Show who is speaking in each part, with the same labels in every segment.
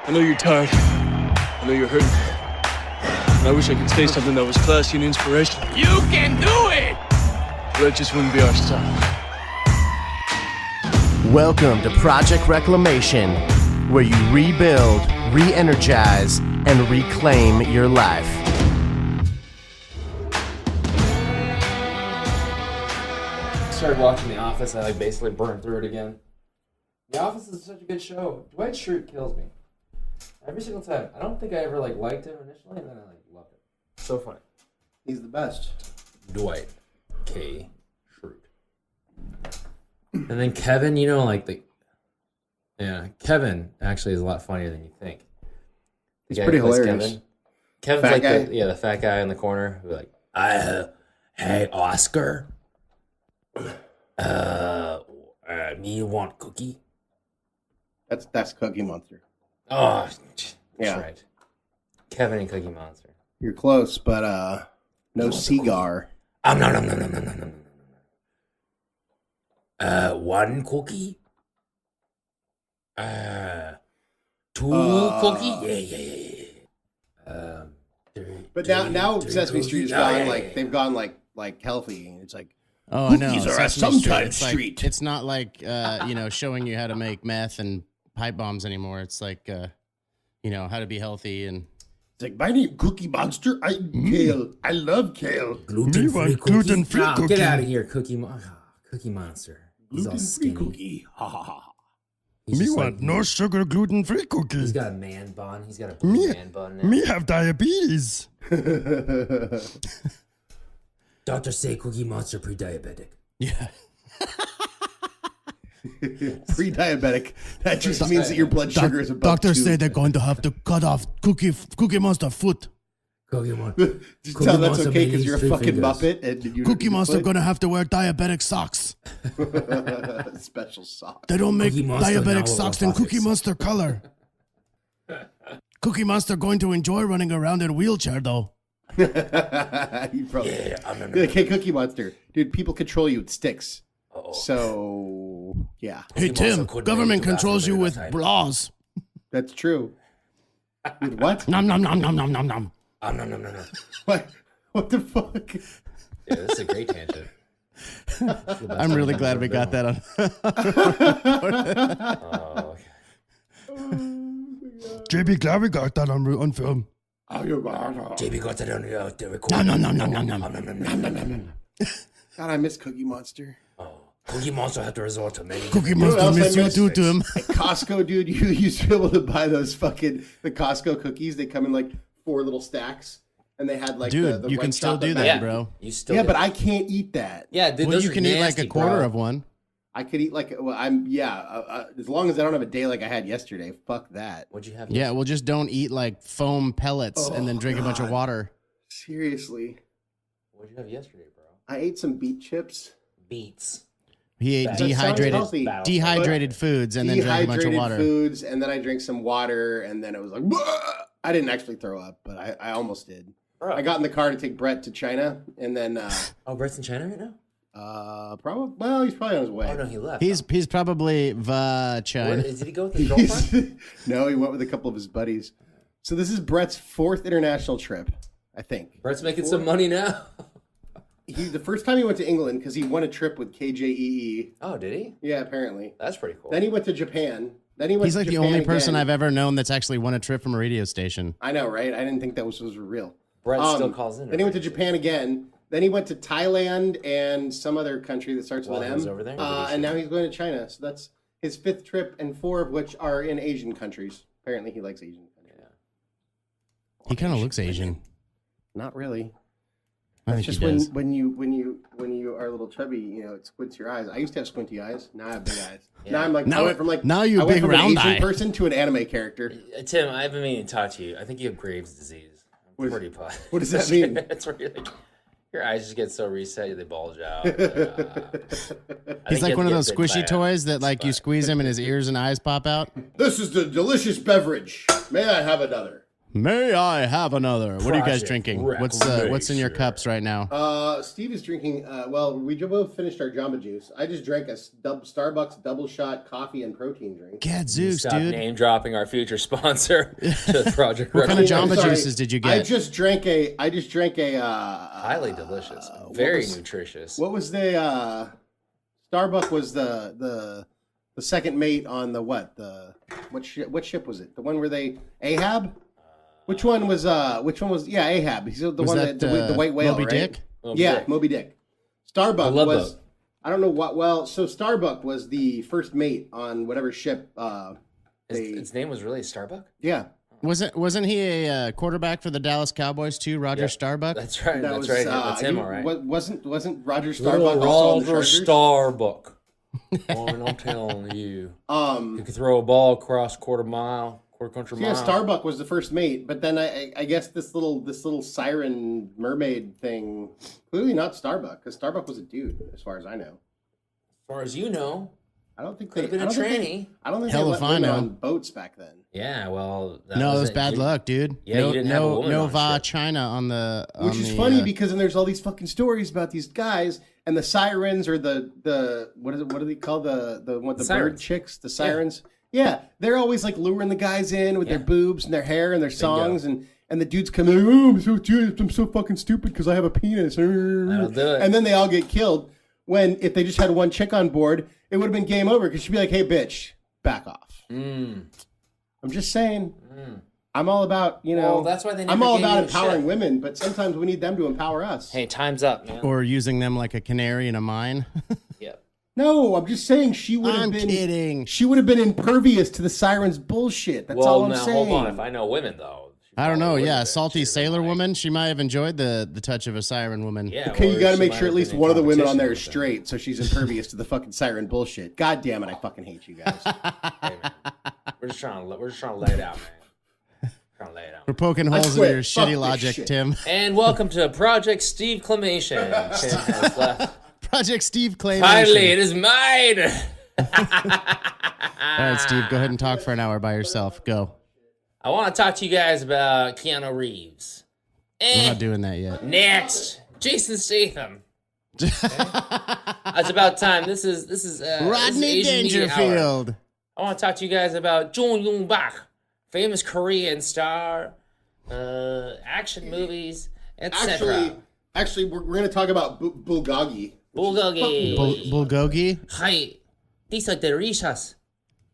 Speaker 1: I know you're tired. I know you're hurting. And I wish I could say something that was classy and inspirational.
Speaker 2: You can do it!
Speaker 1: But that just wouldn't be our style.
Speaker 3: Welcome to Project Reclamation, where you rebuild, re-energize, and reclaim your life.
Speaker 4: I started watching The Office, I basically burned through it again. The Office is such a good show. Dwight Schrute kills me. Every single time. I don't think I ever liked him initially, and then I loved it. So funny.
Speaker 5: He's the best.
Speaker 4: Dwight K. Schrute. And then Kevin, Kevin actually is a lot funnier than you think.
Speaker 5: He's pretty hilarious.
Speaker 4: Kevin's
Speaker 5: fat
Speaker 4: like
Speaker 5: guy?
Speaker 4: the fat guy in the corner who's like, hey Oscar, me want cookie?
Speaker 5: That's Cookie Monster.
Speaker 4: Oh, that's
Speaker 5: Yeah.
Speaker 4: right. Kevin and Cookie Monster.
Speaker 5: You're close, but no cigar.
Speaker 4: No. One cookie? Two cookie? Yeah.
Speaker 5: But now
Speaker 4: three
Speaker 5: Sesame
Speaker 4: cookie?
Speaker 5: Street has gone they've gone like healthy. It's like
Speaker 6: Oh, I know.
Speaker 5: cookies are a
Speaker 6: Sesame
Speaker 5: sometimes
Speaker 6: Street.
Speaker 5: street.
Speaker 6: It's not like showing you how to make meth and pipe bombs anymore. It's like how to be healthy and
Speaker 5: It's like my name Cookie Monster. I eat kale. I love kale.
Speaker 4: Gluten-free cookie?
Speaker 7: gluten-free
Speaker 4: Nah,
Speaker 7: cookie.
Speaker 4: Get out of here, Cookie Monster. He's all
Speaker 5: Gluten-free
Speaker 4: skinny.
Speaker 5: cookie. Ha ha ha.
Speaker 4: He's
Speaker 7: Me
Speaker 4: just
Speaker 7: want no sugar gluten-free cookie.
Speaker 4: He's got a man bun. He's got a
Speaker 7: Me-
Speaker 4: man bun now.
Speaker 7: Me have diabetes.
Speaker 4: Doctors say Cookie Monster pre-diabetic.
Speaker 6: yeah.
Speaker 5: Pre-diabetic. That just means that your blood sugar is above
Speaker 7: Doctors
Speaker 5: 2.
Speaker 7: say they're going to have to cut off Cookie Monster foot.
Speaker 4: Cookie Monster.
Speaker 5: Just tell them that's okay because you're a fucking Muppet. And you
Speaker 7: Cookie Monster gonna have to wear diabetic socks.
Speaker 5: Special sock.
Speaker 7: They don't make
Speaker 4: Cookie Monster now
Speaker 7: diabetic
Speaker 4: with
Speaker 7: socks in Cookie
Speaker 4: orthotics.
Speaker 7: Monster color. Cookie Monster going to enjoy running around in a wheelchair though.
Speaker 5: You probably hey, Cookie Monster. Dude, people control you. It sticks.
Speaker 4: Uh-oh.
Speaker 5: So, yeah.
Speaker 7: Hey
Speaker 4: Cookie Monster
Speaker 7: Tim,
Speaker 4: couldn't
Speaker 7: government
Speaker 4: make it to
Speaker 7: controls you
Speaker 4: bathroom
Speaker 7: with
Speaker 4: enough time.
Speaker 7: laws.
Speaker 5: That's true. With what?
Speaker 7: Nom nom nom nom nom nom nom.
Speaker 4: No.
Speaker 5: What the fuck?
Speaker 4: Yeah, this is a great tangent.
Speaker 6: I'm really glad we got that on.
Speaker 4: Oh,
Speaker 7: JB glad we got that on film.
Speaker 4: JB got that on the record.
Speaker 7: Nom nom nom nom nom nom.
Speaker 5: God, I miss Cookie Monster.
Speaker 4: Oh, Cookie Monster had to resort to many.
Speaker 7: Cookie
Speaker 5: know what
Speaker 7: Monster
Speaker 5: else I
Speaker 7: miss you
Speaker 5: miss?
Speaker 7: too, Tim.
Speaker 5: At Costco, dude, you used to be able to buy those the Costco cookies. They come in like 4 little stacks, and they had like
Speaker 6: Dude,
Speaker 5: the
Speaker 6: you
Speaker 5: white
Speaker 6: can still
Speaker 5: chocolate
Speaker 6: do
Speaker 5: back.
Speaker 6: that,
Speaker 4: Yeah.
Speaker 6: bro.
Speaker 4: You still
Speaker 5: Yeah,
Speaker 4: do.
Speaker 5: but I can't eat that.
Speaker 4: Yeah, dude,
Speaker 6: Well,
Speaker 4: those
Speaker 6: you
Speaker 4: are
Speaker 6: can eat like
Speaker 4: nasty,
Speaker 6: a quarter
Speaker 4: bro.
Speaker 6: of one.
Speaker 5: I could eat like as long as I don't have a day like I had yesterday. Fuck that.
Speaker 4: What'd you have?
Speaker 6: Yeah, well, just don't eat like foam pellets and then drink a bunch of
Speaker 5: God.
Speaker 6: water.
Speaker 5: Seriously,
Speaker 4: What'd you have yesterday, bro?
Speaker 5: I ate some beet chips.
Speaker 4: Beets.
Speaker 6: He ate
Speaker 5: That sounds
Speaker 6: dehydrated
Speaker 5: healthy.
Speaker 6: dehydrated foods and then drank a bunch of
Speaker 5: Dehydrated
Speaker 6: water.
Speaker 5: foods, and then I drank some water, and then it was like, "Wah!" I didn't actually throw up, but I almost did.
Speaker 4: Bro.
Speaker 5: I got in the car to take Brett to China, and then
Speaker 4: Oh, Brett's in China right now?
Speaker 5: probably he's probably on his way.
Speaker 4: Oh, no, he left.
Speaker 6: He's probably China.
Speaker 4: Did he go with his girlfriend?
Speaker 5: No, he went with a couple of his buddies. So this is Brett's 4th international trip, I think.
Speaker 4: Brett's making some money now.
Speaker 5: The first time he went to England because he won a trip with KJEE.
Speaker 4: Oh, did he?
Speaker 5: Yeah, apparently.
Speaker 4: That's pretty cool.
Speaker 5: Then he went to Japan. Then he went.
Speaker 6: He's
Speaker 5: to
Speaker 6: like the
Speaker 5: Japan
Speaker 6: only person
Speaker 5: again.
Speaker 6: I've ever known that's actually won a trip from a radio station.
Speaker 5: I know, right? I didn't think that was real.
Speaker 4: Brett still calls in.
Speaker 5: Then he went to Japan again. Then he went to Thailand and some other country that starts
Speaker 4: While
Speaker 5: with
Speaker 4: he
Speaker 5: M.
Speaker 4: was over there, or did he
Speaker 5: And
Speaker 4: shoot?
Speaker 5: now he's going to China. So that's his 5th trip, and 4 of which are in Asian countries. Apparently, he likes Asian countries.
Speaker 6: He kind of looks Asian.
Speaker 5: Not really.
Speaker 6: I
Speaker 5: It's
Speaker 6: think
Speaker 5: just
Speaker 6: he does.
Speaker 5: when you are a little chubby, it squints your eyes. I used to have squinty eyes. Now I have big eyes.
Speaker 4: Yeah.
Speaker 5: Now I'm like
Speaker 6: Now
Speaker 5: I went from like
Speaker 6: now you
Speaker 5: I went
Speaker 6: big
Speaker 5: from
Speaker 6: round
Speaker 5: an Asian
Speaker 6: eye.
Speaker 5: person to an anime character.
Speaker 4: Tim, I've been meaning to talk to you. I think you have Graves' disease. I'm pretty positive.
Speaker 5: What does that mean?
Speaker 4: It's where you're like, your eyes just get so reset, they bulge out.
Speaker 6: He's like one of those squishy toys that like you squeeze him and his ears and eyes pop out.
Speaker 5: This is the delicious beverage. May I have another?
Speaker 6: May I have another? What are you guys
Speaker 4: Project
Speaker 6: drinking? What's in your cups right now?
Speaker 5: Steve is drinking. Well, we both finished our Jamba Juice. I just drank a Starbucks double shot coffee and protein drink.
Speaker 6: Gadzooks,
Speaker 4: Stop
Speaker 6: dude.
Speaker 4: name dropping our future sponsor to Project
Speaker 6: What kind of
Speaker 4: Reclamation.
Speaker 6: Jamba Juices did you get?
Speaker 5: I just drank a.
Speaker 4: Highly delicious, very nutritious.
Speaker 5: What was the Starbuck was the second mate on the what what ship was it? The one where they Ahab? Which one was Ahab? He's the one that the white whale,
Speaker 6: Moby
Speaker 5: right?
Speaker 6: Dick?
Speaker 5: Moby Dick. Starbuck
Speaker 4: Love
Speaker 5: was
Speaker 4: Boat.
Speaker 5: I don't know what. Well, so Starbuck was the first mate on whatever ship.
Speaker 4: His name was really Starbuck?
Speaker 5: Yeah,
Speaker 6: Wasn't he a quarterback for the Dallas Cowboys too? Roger Starbuck.
Speaker 4: That's right.
Speaker 5: that
Speaker 4: That's
Speaker 5: was,
Speaker 4: right. That's him, all right.
Speaker 5: Wasn't Roger
Speaker 4: Little
Speaker 5: Starbuck also on the
Speaker 4: Roger
Speaker 5: Chargers?
Speaker 4: Starbuck. I'm telling you. You could throw a ball across quarter country
Speaker 5: Yeah,
Speaker 4: mile.
Speaker 5: Starbuck was the first mate, but then I guess this little siren mermaid thing, clearly not Starbuck, because Starbuck was a dude, as far as I know.
Speaker 4: As far as you know,
Speaker 5: I don't think
Speaker 4: could have been a tranny.
Speaker 5: I don't think
Speaker 6: Hell
Speaker 5: they
Speaker 6: if
Speaker 5: let
Speaker 6: I
Speaker 5: women
Speaker 6: know.
Speaker 5: on boats back then.
Speaker 4: Yeah, well, that
Speaker 6: No, it was
Speaker 4: it.
Speaker 6: bad
Speaker 4: You-
Speaker 6: luck, dude.
Speaker 4: Yeah, you didn't have a woman on
Speaker 6: Va
Speaker 4: ship.
Speaker 6: China on the.
Speaker 5: Which is funny because then there's all these fucking stories about these guys and the sirens or the what do they call the bird
Speaker 4: Sirens.
Speaker 5: chicks, the sirens. Yeah, they're always like luring the guys in with their boobs and their hair and their songs and the dudes come in, oh, I'm so fucking stupid because I have a penis.
Speaker 4: That'll do it.
Speaker 5: And then they all get killed. When if they just had one chick on board, it would have been game over because she'd be like, hey bitch, back off. I'm just saying. I'm all about,
Speaker 4: Well, that's why they never
Speaker 5: I'm all
Speaker 4: gave
Speaker 5: about
Speaker 4: you a
Speaker 5: empowering
Speaker 4: ship.
Speaker 5: women, but sometimes we need them to empower us.
Speaker 4: Hey, time's up, man.
Speaker 6: Or using them like a canary in a mine.
Speaker 4: Yep.
Speaker 5: No, I'm just saying she would have
Speaker 6: I'm
Speaker 5: been
Speaker 6: kidding.
Speaker 5: She would have been impervious to the sirens' bullshit. That's all I'm
Speaker 4: now
Speaker 5: saying.
Speaker 4: hold on. If I know women, though. she
Speaker 6: I don't know.
Speaker 4: probably
Speaker 6: Yeah,
Speaker 4: would've been.
Speaker 6: salty
Speaker 4: She'd have been
Speaker 6: sailor
Speaker 4: like-
Speaker 6: woman. She might have enjoyed the touch of a siren woman.
Speaker 4: Yeah.
Speaker 5: Okay, you
Speaker 4: or
Speaker 5: got to
Speaker 4: she
Speaker 5: make
Speaker 4: might
Speaker 5: sure at
Speaker 4: have
Speaker 5: least
Speaker 4: been in
Speaker 5: one of the women on there is
Speaker 4: competition
Speaker 5: straight, so she's impervious to the fucking siren bullshit. God damn it, I fucking hate you guys.
Speaker 4: with them. Hey, man. We're just trying to lay it out, man. Trying to lay it out.
Speaker 6: We're poking holes in
Speaker 5: quit.
Speaker 6: your
Speaker 5: Fuck
Speaker 6: shitty
Speaker 5: this
Speaker 6: logic,
Speaker 5: shit.
Speaker 6: Tim.
Speaker 4: And welcome to Project Steveclamation. Tim has left.
Speaker 6: Project Steve Clay.
Speaker 4: Finally, it is mine.
Speaker 6: All right, Steve, go ahead and talk for an hour by yourself. Go.
Speaker 4: I want to talk to you guys about Keanu Reeves.
Speaker 6: We're not doing that yet.
Speaker 4: Next, Jason Statham. It's about time. This is
Speaker 6: Rodney
Speaker 4: Asian Media Hour.
Speaker 6: Dangerfield.
Speaker 4: I want to talk to you guys about Jung Yoon Bak, famous Korean star, action movies, etc.
Speaker 5: Actually, we're going to talk about Bulgogi.
Speaker 4: Bulgogi.
Speaker 6: Bulgogi.
Speaker 4: Hi, these are delicious.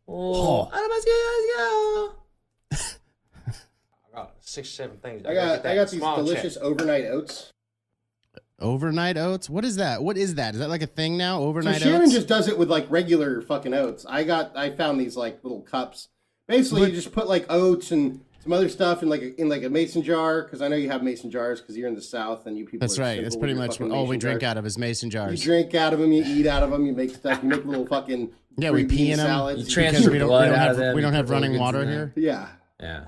Speaker 4: Oh, let's go. I got 6, 7 things.
Speaker 5: I got these delicious overnight oats.
Speaker 6: Overnight oats? What is that? What is that? Is that like a thing now?
Speaker 5: So
Speaker 6: Overnight
Speaker 5: Sharon
Speaker 6: oats?
Speaker 5: just does it with like regular fucking oats. I found these like little cups. Basically, you just put like oats and some other stuff in like a mason jar, because I know you have mason jars because you're in the South and you people.
Speaker 6: That's
Speaker 5: are
Speaker 6: right.
Speaker 5: simple
Speaker 6: That's
Speaker 5: with
Speaker 6: pretty
Speaker 5: your
Speaker 6: much
Speaker 5: fucking
Speaker 6: all we
Speaker 5: mason
Speaker 6: drink
Speaker 5: jars.
Speaker 6: out of is mason
Speaker 5: You
Speaker 6: jars.
Speaker 5: drink out of them, you eat out of them, you make stuff, you make little fucking
Speaker 6: Yeah, we
Speaker 5: green
Speaker 6: pee
Speaker 5: bean
Speaker 6: in 'em.
Speaker 5: salads.
Speaker 4: You
Speaker 6: Because
Speaker 4: transfer
Speaker 6: we don't
Speaker 4: blood out of
Speaker 6: have
Speaker 4: them.
Speaker 6: we don't
Speaker 4: you
Speaker 6: have
Speaker 4: put
Speaker 6: running
Speaker 4: organs
Speaker 6: water
Speaker 4: in
Speaker 6: here.
Speaker 5: Yeah,
Speaker 4: Yeah.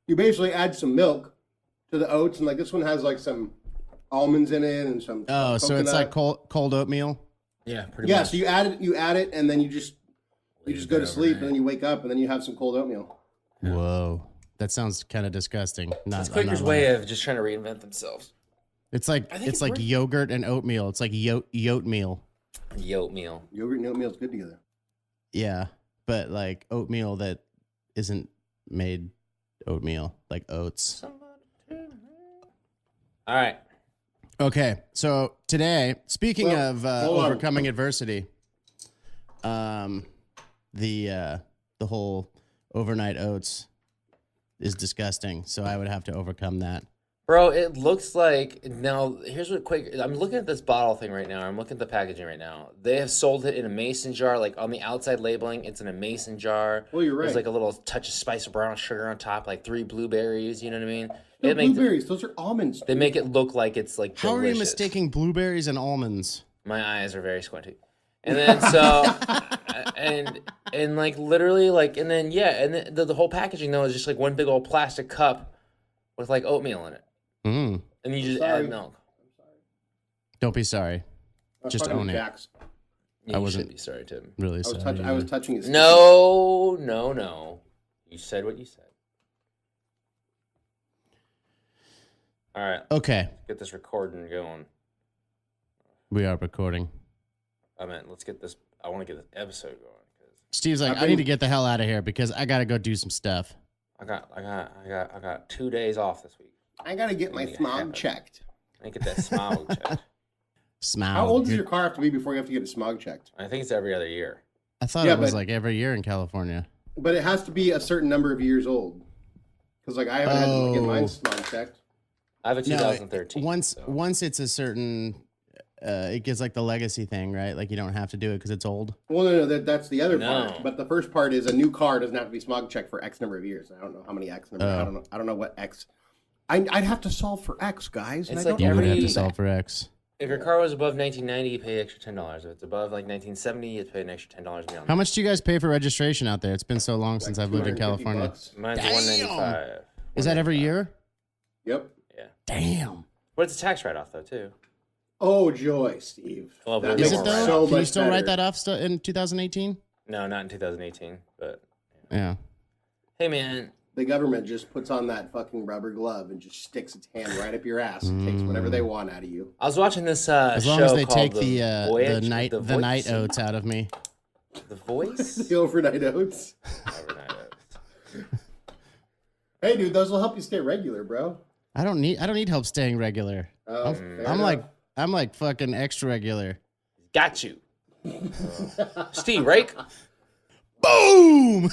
Speaker 5: you basically add some milk to the oats, and like this one has like some almonds in it and some.
Speaker 6: Oh, so it's like cold oatmeal.
Speaker 4: Yeah, pretty
Speaker 5: Yeah,
Speaker 4: much.
Speaker 5: so you add it, and then you just go to sleep, and
Speaker 4: overnight.
Speaker 5: then you wake up, and then you have some cold oatmeal.
Speaker 6: Whoa, that sounds kind of disgusting.
Speaker 4: It's Quaker's way of just trying to reinvent themselves.
Speaker 6: It's like
Speaker 4: think
Speaker 6: it's
Speaker 4: it's
Speaker 6: like
Speaker 4: worth-
Speaker 6: yogurt and oatmeal. It's like oatmeal.
Speaker 4: Oatmeal.
Speaker 5: Yogurt and oatmeal is good together.
Speaker 6: Yeah, but like oatmeal that isn't made oatmeal, like oats.
Speaker 4: All right.
Speaker 6: Okay, so today, speaking
Speaker 5: Well,
Speaker 6: of
Speaker 5: hold on.
Speaker 6: overcoming adversity, the whole overnight oats is disgusting. So I would have to overcome that.
Speaker 4: Bro, it looks like now. Here's what Quaker. I'm looking at this bottle thing right now. I'm looking at the packaging right now. They have sold it in a mason jar. Like on the outside labeling, it's in a mason jar.
Speaker 5: Well, you're right.
Speaker 4: There's like a little touch of spice of brown sugar on top, like 3 blueberries. You know what I mean?
Speaker 5: No,
Speaker 4: It makes
Speaker 5: blueberries. Those are almonds.
Speaker 4: they make it look like it's like.
Speaker 6: How are you
Speaker 4: delicious.
Speaker 6: mistaking blueberries and almonds?
Speaker 4: My eyes are very squinty. And then so and like literally like and then yeah and then the whole packaging though is just like one big old plastic cup with like oatmeal in it.
Speaker 6: Mm.
Speaker 4: And you just
Speaker 5: Sorry.
Speaker 4: add milk.
Speaker 6: Don't be sorry.
Speaker 5: I was
Speaker 6: just
Speaker 5: talking
Speaker 6: own
Speaker 5: to
Speaker 6: it.
Speaker 5: Jax.
Speaker 4: You
Speaker 6: I wasn't-
Speaker 4: should be sorry, Tim.
Speaker 6: Really
Speaker 5: I was,
Speaker 6: sorry.
Speaker 5: I was touching his.
Speaker 4: No. You said what you said. All right,
Speaker 6: Okay,
Speaker 4: get this recording going.
Speaker 6: we are recording.
Speaker 4: I mean, let's get this. I want to get this episode going.
Speaker 6: Steve's like, I need to get the hell out of here because I gotta go do some stuff.
Speaker 4: I got 2 days off this week.
Speaker 5: I gotta get my
Speaker 4: Make it
Speaker 5: smog
Speaker 4: happen.
Speaker 5: checked.
Speaker 4: I get that smog checked.
Speaker 6: Smile.
Speaker 5: How old does your car have to be before you have to get it smog checked?
Speaker 4: I think it's every other year.
Speaker 6: I thought
Speaker 5: Yeah,
Speaker 6: it was
Speaker 5: but-
Speaker 6: like every year in California.
Speaker 5: But it has to be a certain number of years old. Because like I haven't had to get mine smog checked.
Speaker 4: I have a 2013.
Speaker 6: Once it's a certain, it gets like the legacy thing, right? Like you don't have to do it because it's old.
Speaker 5: Well, no, that's the other
Speaker 4: No.
Speaker 5: part. But the first part is a new car doesn't have to be smog checked for X number of years. I don't know how many X number. I don't know what X. I'd have to solve for X, guys. And
Speaker 4: It's
Speaker 5: I
Speaker 4: like
Speaker 5: don't
Speaker 6: You
Speaker 5: know
Speaker 6: would
Speaker 5: how
Speaker 6: have
Speaker 5: do
Speaker 6: to
Speaker 5: that.
Speaker 6: solve for X.
Speaker 4: If your car was above 1990, you pay extra $10. If it's above like 1970, you pay an extra $10 beyond.
Speaker 6: How much do you guys pay for registration out there? It's been so long since I've lived in
Speaker 5: 250
Speaker 6: California.
Speaker 5: bucks.
Speaker 4: Mine's
Speaker 6: Damn.
Speaker 4: $195.
Speaker 6: Is that every year?
Speaker 5: Yep.
Speaker 4: Yeah,
Speaker 6: Damn.
Speaker 4: but it's a tax write-off though too.
Speaker 5: Oh, joy, Steve.
Speaker 4: Well,
Speaker 5: That
Speaker 4: but
Speaker 6: Is
Speaker 4: it's
Speaker 6: it
Speaker 5: makes
Speaker 6: though?
Speaker 5: so
Speaker 6: Can you
Speaker 5: much
Speaker 6: still write
Speaker 5: better.
Speaker 6: that off in 2018?
Speaker 4: No, not in 2018. But
Speaker 6: Yeah.
Speaker 4: hey, man,
Speaker 5: The government just puts on that fucking rubber glove and just sticks its hand right up your ass and takes whatever they want out of you.
Speaker 4: I was watching this
Speaker 6: As long
Speaker 4: show
Speaker 6: as they
Speaker 4: called
Speaker 6: take
Speaker 4: the
Speaker 6: the night
Speaker 4: Voice.
Speaker 6: oats out of me.
Speaker 4: The Voice.
Speaker 5: The overnight oats.
Speaker 4: Overnight Oats.
Speaker 5: Hey, dude, those will help you stay regular, bro.
Speaker 6: I don't need help staying regular.
Speaker 5: Oh, fair
Speaker 6: I'm
Speaker 5: enough.
Speaker 6: like fucking extra regular.
Speaker 4: Got you, Steve. Rake.
Speaker 6: Boom.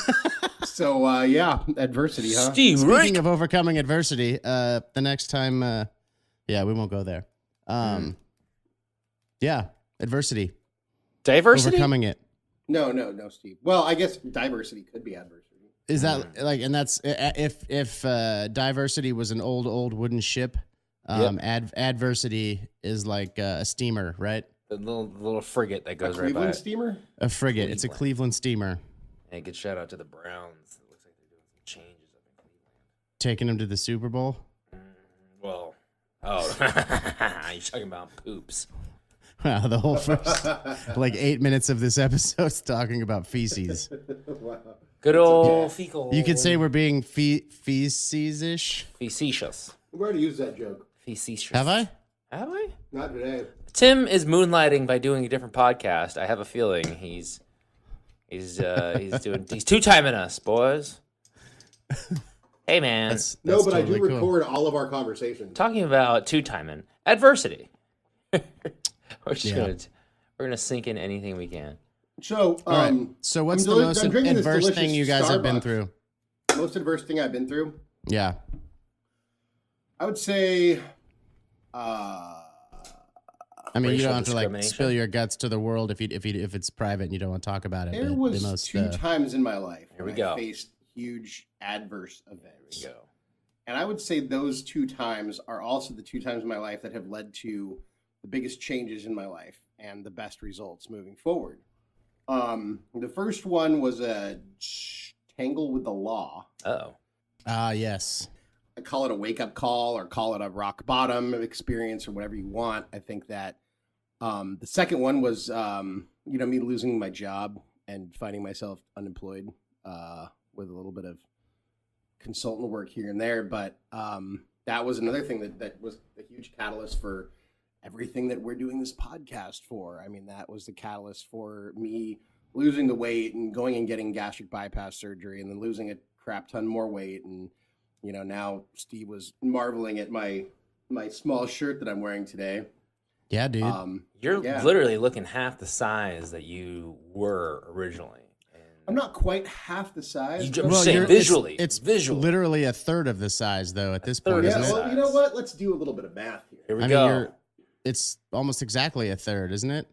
Speaker 5: So, yeah, adversity, huh?
Speaker 4: Steve
Speaker 6: Speaking
Speaker 4: Rake.
Speaker 6: of overcoming adversity, the next time, yeah, we won't go there. Yeah, adversity,
Speaker 4: Diversity.
Speaker 6: overcoming it.
Speaker 5: No, Steve. Well, I guess diversity could be adversity.
Speaker 6: Is that like, and that's if diversity was an old wooden ship, adversity is like a steamer, right?
Speaker 4: The little frigate that
Speaker 5: A
Speaker 4: goes right by
Speaker 5: Cleveland
Speaker 4: it.
Speaker 5: steamer?
Speaker 6: A frigate. It's a Cleveland steamer.
Speaker 4: And good shout out to the Browns. It looks like they're doing some changes up in Cleveland.
Speaker 6: Taking them to the Super Bowl.
Speaker 4: Well, you're talking about poops.
Speaker 6: Wow, the whole first like 8 minutes of this episode's talking about feces.
Speaker 5: Wow.
Speaker 4: Good old fecal.
Speaker 6: You could say we're being feces-ish.
Speaker 4: facetious.
Speaker 5: We've already used that joke.
Speaker 4: Facetious.
Speaker 6: Have I?
Speaker 4: Have I?
Speaker 5: Not today.
Speaker 4: Tim is moonlighting by doing a different podcast. I have a feeling he's two-timing us, boys. Hey, man.
Speaker 5: No, but I do
Speaker 6: totally cool.
Speaker 5: record all of our conversations.
Speaker 4: Talking about two-timing adversity. We're just
Speaker 6: Yeah.
Speaker 4: gonna sink in anything we can.
Speaker 5: So,
Speaker 6: All right. So what's the most
Speaker 5: I'm drinking this
Speaker 6: adverse thing
Speaker 5: delicious
Speaker 6: you guys have been
Speaker 5: Starbucks.
Speaker 6: through?
Speaker 5: Most adverse thing I've been through?
Speaker 6: Yeah.
Speaker 5: I would say,
Speaker 6: I mean, you
Speaker 4: Racial
Speaker 6: don't have to like
Speaker 4: discrimination.
Speaker 6: spill your guts to the world if it's private and you don't want to talk about it.
Speaker 5: there
Speaker 6: but
Speaker 5: was
Speaker 6: the most,
Speaker 5: two times in my life
Speaker 4: Here
Speaker 5: when
Speaker 4: we
Speaker 5: I
Speaker 4: go.
Speaker 5: faced huge adverse events.
Speaker 4: Go.
Speaker 5: And I would say those two times are also the two times in my life that have led to the biggest changes in my life and the best results moving forward. The first one was a tangle with the law.
Speaker 4: Oh.
Speaker 6: yes.
Speaker 5: I call it a wake-up call or call it a rock bottom experience or whatever you want. I think that the second one was, me losing my job and finding myself unemployed with a little bit of consultant work here and there. But that was another thing that was a huge catalyst for everything that we're doing this podcast for. I mean, that was the catalyst for me losing the weight and going and getting gastric bypass surgery and then losing a crap ton more weight. And, now Steve was marveling at my small shirt that I'm wearing today.
Speaker 6: Yeah, dude.
Speaker 4: You're
Speaker 5: Yeah.
Speaker 4: literally looking half the size that you were originally.
Speaker 5: I'm not quite half the size.
Speaker 4: You
Speaker 5: but-
Speaker 4: I'm saying
Speaker 6: you're-
Speaker 4: visually.
Speaker 6: It's
Speaker 4: visually.
Speaker 6: literally a third of the size though at this
Speaker 4: third
Speaker 6: point,
Speaker 4: of
Speaker 6: isn't
Speaker 5: yeah,
Speaker 6: it?
Speaker 5: well, you know what? Let's do a little bit of math here.
Speaker 4: Here we
Speaker 6: I mean,
Speaker 4: go.
Speaker 6: it's almost exactly a third, isn't it?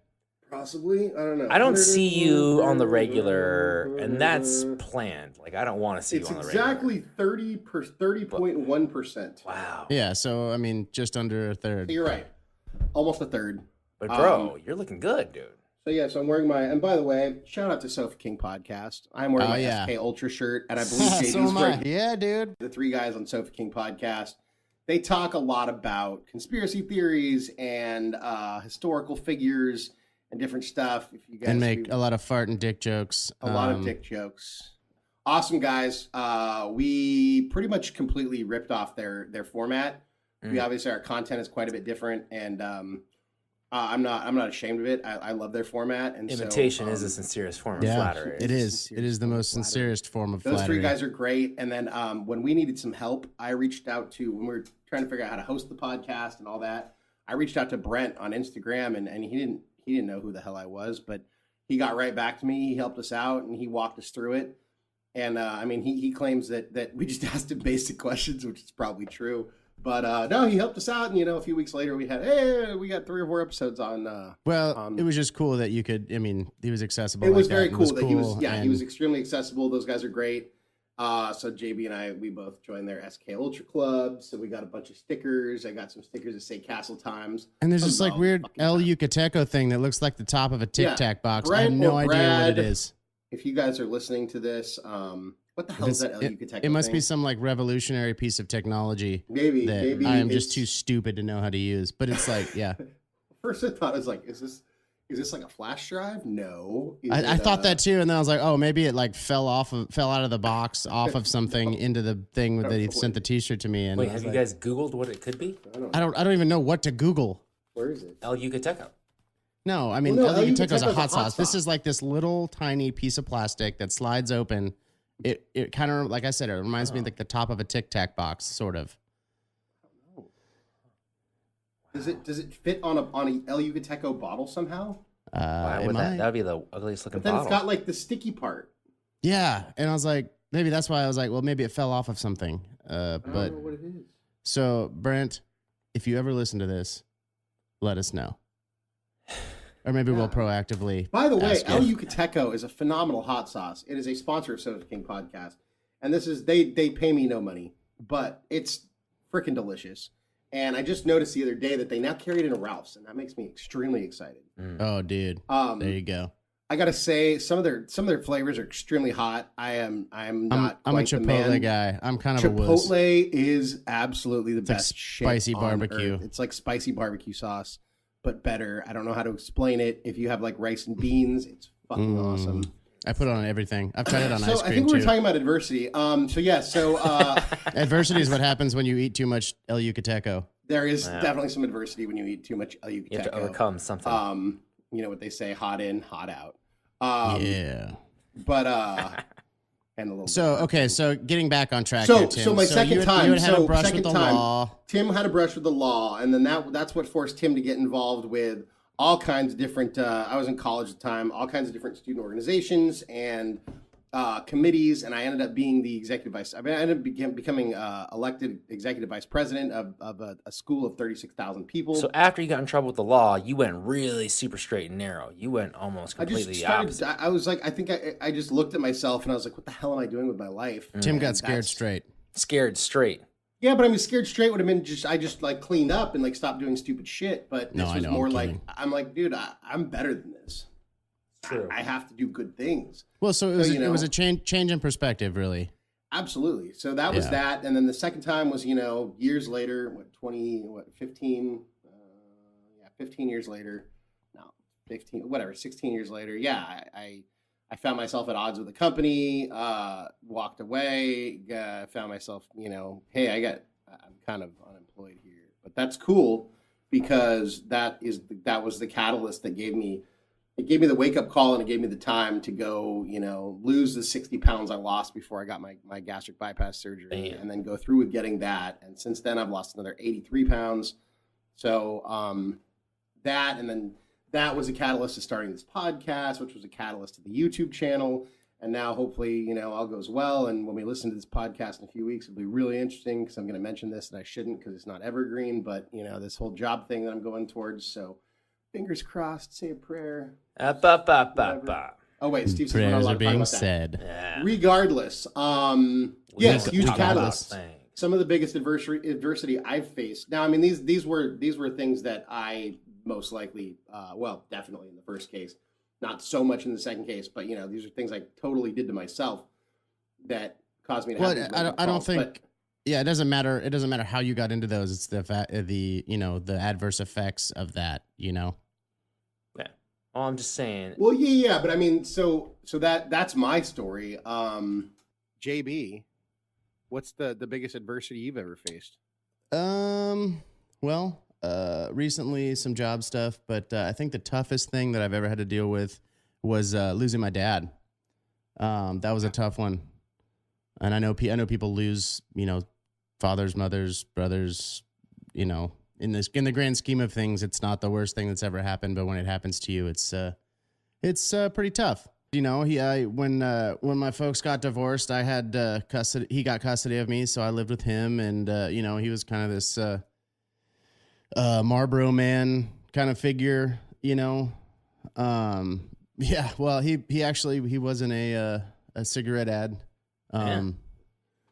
Speaker 5: Possibly. I don't know.
Speaker 4: I don't see you on the regular, and that's planned. Like, I don't want to see
Speaker 5: It's
Speaker 4: you on the regular.
Speaker 5: exactly 30.1%.
Speaker 4: Wow.
Speaker 6: Yeah. So I mean, just under a third.
Speaker 5: You're right. Almost a third.
Speaker 4: But, bro, you're looking good, dude.
Speaker 5: So I'm wearing and by the way, shout out to Sofa King Podcast. I'm wearing
Speaker 6: Oh,
Speaker 5: my
Speaker 6: yeah.
Speaker 5: SK Ultra shirt, and I believe JD's
Speaker 6: so am I.
Speaker 5: wearing
Speaker 6: Yeah, dude.
Speaker 5: the three guys on Sofa King Podcast. They talk a lot about conspiracy theories and historical figures and different stuff. If you guys
Speaker 6: And make a lot of fart and dick jokes.
Speaker 5: a lot of dick jokes. Awesome guys. We pretty much completely ripped off their format. We obviously our content is quite a bit different, and I'm not ashamed of it. I love their format, and
Speaker 4: Imitation is the sincerest form of flattery.
Speaker 6: It is. It is the most sincerest form of
Speaker 5: Those
Speaker 6: flattery.
Speaker 5: three guys are great. And then when we needed some help, I reached out to when we were trying to figure out how to host the podcast and all that. I reached out to Brent on Instagram, and he didn't know who the hell I was, but he got right back to me. He helped us out, and he walked us through it. And I mean, he claims that we just asked him basic questions, which is probably true. But no, he helped us out, and a few weeks later, we got 3 or 4 episodes on.
Speaker 6: It was just cool that you could. I mean, he was accessible.
Speaker 5: It was
Speaker 6: like
Speaker 5: very
Speaker 6: that.
Speaker 5: cool that he was. Yeah,
Speaker 6: and
Speaker 5: he was extremely accessible. Those guys are great. So JB and we both joined their SK Ultra Club. So we got a bunch of stickers. I got some stickers that say Castle Times.
Speaker 6: And there's this like weird El Yucateco thing that looks like the top of a Tic Tac box. I have no idea what it is.
Speaker 5: If you guys are listening to this, what the hell is that El Yucateco
Speaker 6: It must
Speaker 5: thing?
Speaker 6: be some like revolutionary piece of technology.
Speaker 5: Maybe
Speaker 6: I am just too stupid to know how to use. But it's like, yeah.
Speaker 5: First I thought, I was like, is this like a flash drive? No.
Speaker 6: I thought that too, and then I was like, oh, maybe it like fell out of the box, off of something into the thing that he sent the T-shirt to me. And
Speaker 4: Wait, have you guys Googled what it could be?
Speaker 6: I don't even know what to Google.
Speaker 5: Where is it?
Speaker 4: El Yucateco.
Speaker 6: No, I mean,
Speaker 5: Well, no,
Speaker 6: El
Speaker 5: El
Speaker 6: Yucateco is a
Speaker 5: Yucateco's
Speaker 6: hot sauce. This is like this little tiny piece of plastic that slides open. It kind of, like I said, it reminds me of like the top of a Tic Tac box, sort of.
Speaker 5: Does it fit on a El Yucateco bottle somehow?
Speaker 4: Why would that would be the ugliest looking
Speaker 5: But then
Speaker 4: bottle.
Speaker 5: it's got like the sticky part.
Speaker 6: Yeah, and I was like, maybe that's why I was like, well, maybe it fell off of something.
Speaker 5: I
Speaker 6: But
Speaker 5: don't know what it is.
Speaker 6: so Brent, if you ever listen to this, let us know, or maybe we'll proactively.
Speaker 5: By the way,
Speaker 6: ask
Speaker 5: El
Speaker 6: you.
Speaker 5: Yucateco is a phenomenal hot sauce. It is a sponsor of Soda King podcast, and this is they pay me no money, but it's freaking delicious. And I just noticed the other day that they now carry it in a Ralph's, and that makes me extremely excited.
Speaker 6: Oh, dude, there you go.
Speaker 5: I gotta say, some of their flavors are extremely hot. I'm not.
Speaker 6: I'm a
Speaker 5: quite the man.
Speaker 6: Chipotle guy. I'm kind of a wuss.
Speaker 5: Chipotle is absolutely the
Speaker 6: like
Speaker 5: best shit
Speaker 6: spicy
Speaker 5: on
Speaker 6: barbecue.
Speaker 5: earth. It's like spicy barbecue sauce, but better. I don't know how to explain it. If you have like rice and beans, it's fucking awesome.
Speaker 6: I put it on everything. I've tried it on
Speaker 5: So
Speaker 6: ice
Speaker 5: I
Speaker 6: cream
Speaker 5: think we were
Speaker 6: too.
Speaker 5: talking about adversity. So
Speaker 6: Adversity is what happens when you eat too much El Yucateco.
Speaker 5: there is definitely some adversity when you eat too much El Yucateco.
Speaker 4: You have to overcome something.
Speaker 5: You know what they say: hot in, hot out.
Speaker 6: Yeah.
Speaker 5: But and a little.
Speaker 6: So okay, so getting back on track.
Speaker 5: So
Speaker 6: here, Tim.
Speaker 5: so my second time.
Speaker 6: You had a
Speaker 5: So
Speaker 6: brush
Speaker 5: second
Speaker 6: with the
Speaker 5: time.
Speaker 6: law.
Speaker 5: Tim had a brush with the law, and then that's what forced Tim to get involved with all kinds of different. I was in college at the time. All kinds of different student organizations and committees, and I ended up being the executive vice. I ended up becoming elected executive vice president of a school of 36,000 people.
Speaker 4: So after you got in trouble with the law, you went really super straight and narrow. You went almost completely the opposite.
Speaker 5: I was like, I think I just looked at myself and I was like, what the hell am I doing with my life?
Speaker 6: Tim
Speaker 5: And
Speaker 6: got scared
Speaker 5: that's-
Speaker 6: straight.
Speaker 4: Scared straight.
Speaker 5: Yeah, but I mean, scared straight would have been I just like cleaned up and like stopped doing stupid shit. But this
Speaker 6: No, I
Speaker 5: was
Speaker 6: know,
Speaker 5: more
Speaker 6: I'm
Speaker 5: like,
Speaker 6: kidding.
Speaker 5: I'm like, dude, I'm better than this.
Speaker 4: True.
Speaker 5: I have to do good things.
Speaker 6: Well, so it was
Speaker 5: you
Speaker 6: it was
Speaker 5: know-
Speaker 6: a change in perspective, really.
Speaker 5: Absolutely. So that was
Speaker 6: Yeah.
Speaker 5: that. And then the second time was, years later, 15 years later. No, 15, whatever, 16 years later. Yeah, I found myself at odds with the company, walked away, found myself, hey, I'm kind of unemployed here. But that's cool because that was the catalyst that gave me the wake up call, and it gave me the time to go, lose the 60 pounds I lost before I got my gastric bypass surgery.
Speaker 4: Damn.
Speaker 5: And then go through with getting that. And since then I've lost another 83 pounds. So that was a catalyst to starting this podcast, which was a catalyst to the YouTube channel. And now hopefully, all goes well. And when we listen to this podcast in a few weeks, it'll be really interesting because I'm going to mention this and I shouldn't because it's not evergreen, but this whole job thing that I'm going towards. So fingers crossed, say a prayer. Oh wait, Steve says we're not
Speaker 6: Prayers
Speaker 5: allowed
Speaker 6: are
Speaker 5: to talk
Speaker 6: being
Speaker 5: about that.
Speaker 6: said.
Speaker 4: Yeah.
Speaker 5: Regardless, yes, huge
Speaker 6: Regardless.
Speaker 5: catalyst.
Speaker 4: Thanks.
Speaker 5: Some of the biggest adversity I've faced. Now, I mean, these were things that I most likely, definitely in the first case, not so much in the second case, but these are things I totally did to myself that caused me to have.
Speaker 6: Well,
Speaker 5: these
Speaker 6: I
Speaker 5: wake-up
Speaker 6: don't
Speaker 5: calls.
Speaker 6: think.
Speaker 5: But
Speaker 6: Yeah, it doesn't matter. It doesn't matter how you got into those. It's the adverse effects of that.
Speaker 4: Yeah. Well, I'm just saying.
Speaker 5: well, yeah, but I mean, so that's my story. JB, what's the biggest adversity you've ever faced?
Speaker 6: Well, recently some job stuff, but I think the toughest thing that I've ever had to deal with was losing my dad. That was a tough one, and I know people lose, fathers, mothers, brothers. In the grand scheme of things, it's not the worst thing that's ever happened, but when it happens to you, it's pretty tough. When my folks got divorced, I had custody. He got custody of me, so I lived with him, and he was kind of this Marlboro man kind of figure. Yeah. Well, he wasn't a cigarette ad.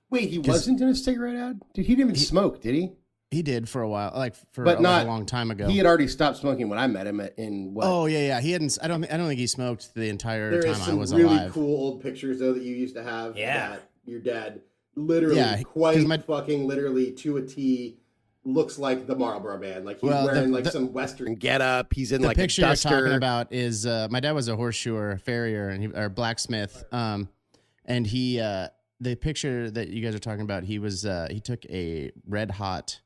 Speaker 5: Wait, he wasn't in a cigarette ad? He didn't even smoke, did he?
Speaker 6: He did for a while,
Speaker 5: but not
Speaker 6: a long time ago.
Speaker 5: He had already stopped smoking when I met him in what?
Speaker 6: Oh yeah. He hadn't. I don't think he smoked the entire time I was
Speaker 5: really
Speaker 6: alive.
Speaker 5: Cool old pictures though that you used to have.
Speaker 4: Yeah.
Speaker 5: That your dad literally literally to a T looks like the Marlboro Man. Like he's wearing some Western getup. He's in like a duster.
Speaker 6: The picture you're talking about is my dad was a horseshoer, farrier, or blacksmith. And he the picture that you guys are talking about, he took a red hot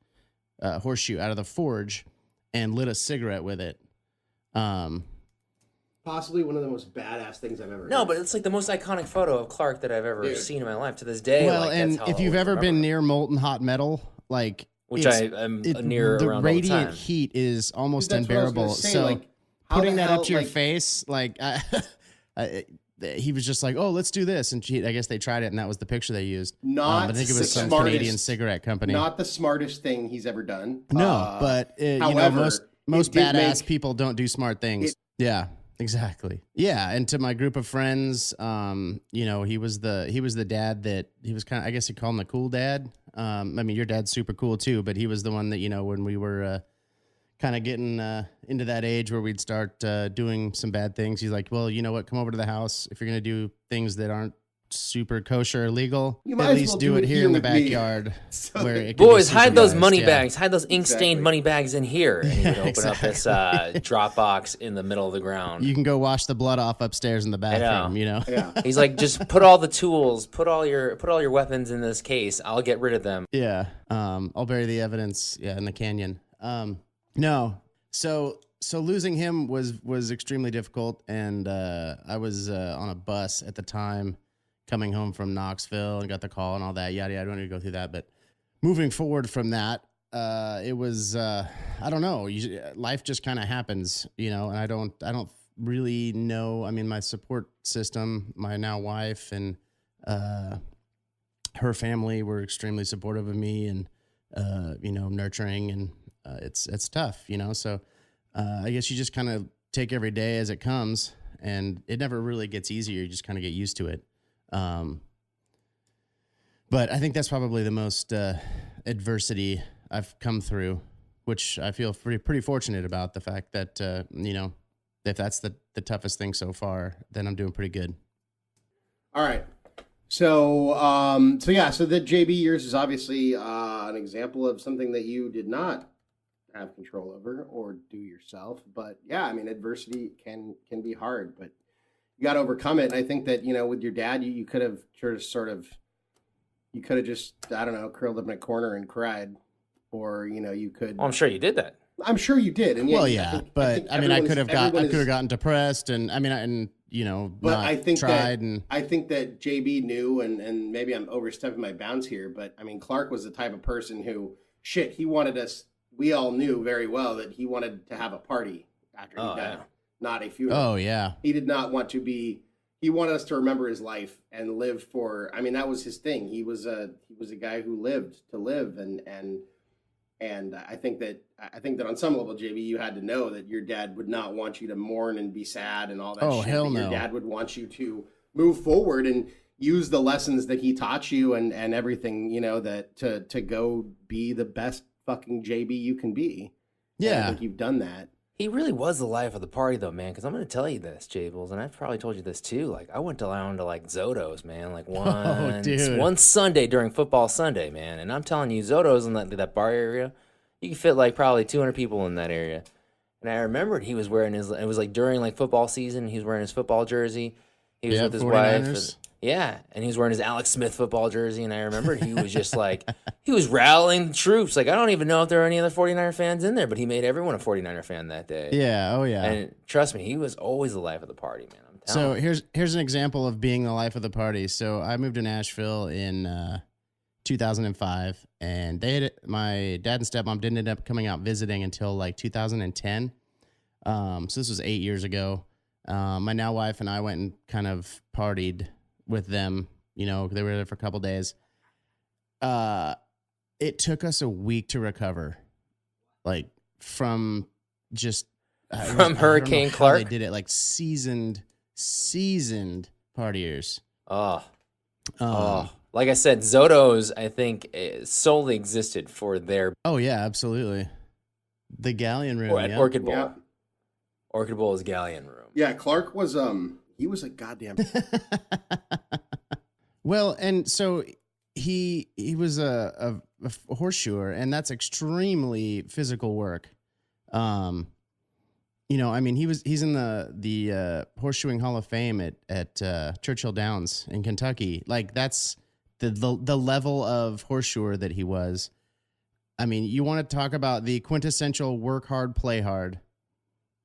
Speaker 6: horseshoe out of the forge and lit a cigarette with it.
Speaker 5: Possibly one of the most badass things I've ever.
Speaker 4: No, but it's like the most iconic photo of Clark that I've ever seen in my life to this day.
Speaker 6: Well, and if you've ever been near molten hot metal, which
Speaker 4: I am near
Speaker 6: the
Speaker 4: around
Speaker 6: radiant
Speaker 4: all the time.
Speaker 6: heat is almost
Speaker 5: Dude, that's what I was
Speaker 6: unbearable.
Speaker 5: gonna say,
Speaker 6: So
Speaker 5: how
Speaker 6: putting
Speaker 5: the
Speaker 6: that
Speaker 5: hell,
Speaker 6: up to your face, he was just like, "Oh, let's do this," and I guess they tried it, and that was the picture they used.
Speaker 5: Not
Speaker 6: I think it was some
Speaker 5: smartest,
Speaker 6: Canadian cigarette company.
Speaker 5: Not the smartest thing he's ever done.
Speaker 6: No, but
Speaker 5: however,
Speaker 6: most badass people don't do smart things. Yeah, exactly. Yeah, and to my group of friends, he was the dad that he was kind of. I guess you call him the cool dad. I mean, your dad's super cool too, but he was the one that when we were kind of getting into that age where we'd start doing some bad things. He's like, well, you know what? Come over to the house. If you're going to do things that aren't super kosher or legal, at least do it here in the backyard.
Speaker 4: Boys, hide those money bags. Hide those ink-stained money bags in here. And he would open up this drop box in the middle of the ground.
Speaker 6: You can go wash the blood off upstairs in the bathroom,
Speaker 5: Yeah.
Speaker 4: He's like, just put all the tools, put all your weapons in this case. I'll get rid of them.
Speaker 6: Yeah. I'll bury the evidence, in the canyon. No. So losing him was extremely difficult, and I was on a bus at the time coming home from Knoxville and got the call and all that, yada, yada. I don't need to go through that, but moving forward from that, it was, I don't know, life just kind of happens, and I don't really know. I mean, my support system, my now wife and her family were extremely supportive of me and, nurturing, and it's tough, so I guess you just kind of take every day as it comes, and it never really gets easier. You just kind of get used to it. But I think that's probably the most adversity I've come through, which I feel pretty fortunate about, the fact that, if that's the toughest thing so far, then I'm doing pretty good.
Speaker 5: All right. So the JB years is obviously an example of something that you did not have control over or do yourself. But yeah, I mean, adversity can be hard, but you got to overcome it. And I think that, with your dad, you could have just, I don't know, curled up in a corner and cried, or, you could.
Speaker 4: Well, I'm sure you did that.
Speaker 5: I'm sure you did. And
Speaker 6: yeah, I could have gotten depressed, and
Speaker 5: but
Speaker 6: not
Speaker 5: I think
Speaker 6: tried.
Speaker 5: I think that JB knew, and maybe I'm overstepping my bounds here, but I mean, Clark was the type of person who, he wanted us, we all knew very well that he wanted to have a party after he died.
Speaker 4: Yeah.
Speaker 5: Not a funeral.
Speaker 6: Oh yeah.
Speaker 5: He did not want to be. He wanted us to remember his life and live for. I mean, that was his thing. He was a guy who lived to live, and I think that on some level, JB, you had to know that your dad would not want you to mourn and be sad and all that.
Speaker 6: Oh,
Speaker 5: shit.
Speaker 6: hell
Speaker 5: Your
Speaker 6: no.
Speaker 5: dad would want you to move forward and use the lessons that he taught you and everything. That to go be the best fucking JB you can be.
Speaker 6: Yeah,
Speaker 5: and I think you've done that.
Speaker 4: He really was the life of the party, though, man. Because I'm going to tell you this, Jables, and I've probably told you this too. Like, I went down to Zoto's, man. Like one Sunday during football Sunday, man. And I'm telling you, Zoto's in that bar area, you can fit probably 200 people in that area. And I remembered he was wearing it was during football season. He was wearing his football jersey. He was with his
Speaker 6: 49ers.
Speaker 4: wife. Yeah, and he was wearing his Alex Smith football jersey, and I remember he was just like, he was rallying the troops. Like, I don't even know if there were any other 49er fans in there, but he made everyone a 49er fan that day.
Speaker 6: Yeah. Oh yeah.
Speaker 4: And trust me, he was always the life of the party, man. I'm
Speaker 6: So
Speaker 4: telling you.
Speaker 6: here's an example of being the life of the party. So I moved to Nashville in 2005, and my dad and stepmom didn't end up coming out visiting until like 2010. So this was 8 years ago. My now wife and I went and kind of partied with them. You know, they were there for a couple days. It took us a week to recover, like from just
Speaker 4: From Hurricane Clark?
Speaker 6: They did it like seasoned partiers.
Speaker 4: Oh. Like I said, Zoto's, I think, solely existed for their
Speaker 6: Oh yeah, absolutely. The Galleon Room.
Speaker 4: or at
Speaker 6: yeah.
Speaker 4: Orchid Bowl.
Speaker 5: Yeah.
Speaker 4: Orchid Bowl is Galleon Room.
Speaker 5: Yeah, Clark was he was a goddamn.
Speaker 6: Well, and so he was a horseshoer, and that's extremely physical work. You know, I mean, he's in the Horseshoeing Hall of Fame at Churchill Downs in Kentucky. Like, that's the level of horseshoer that he was. I mean, you want to talk about the quintessential work hard, play hard.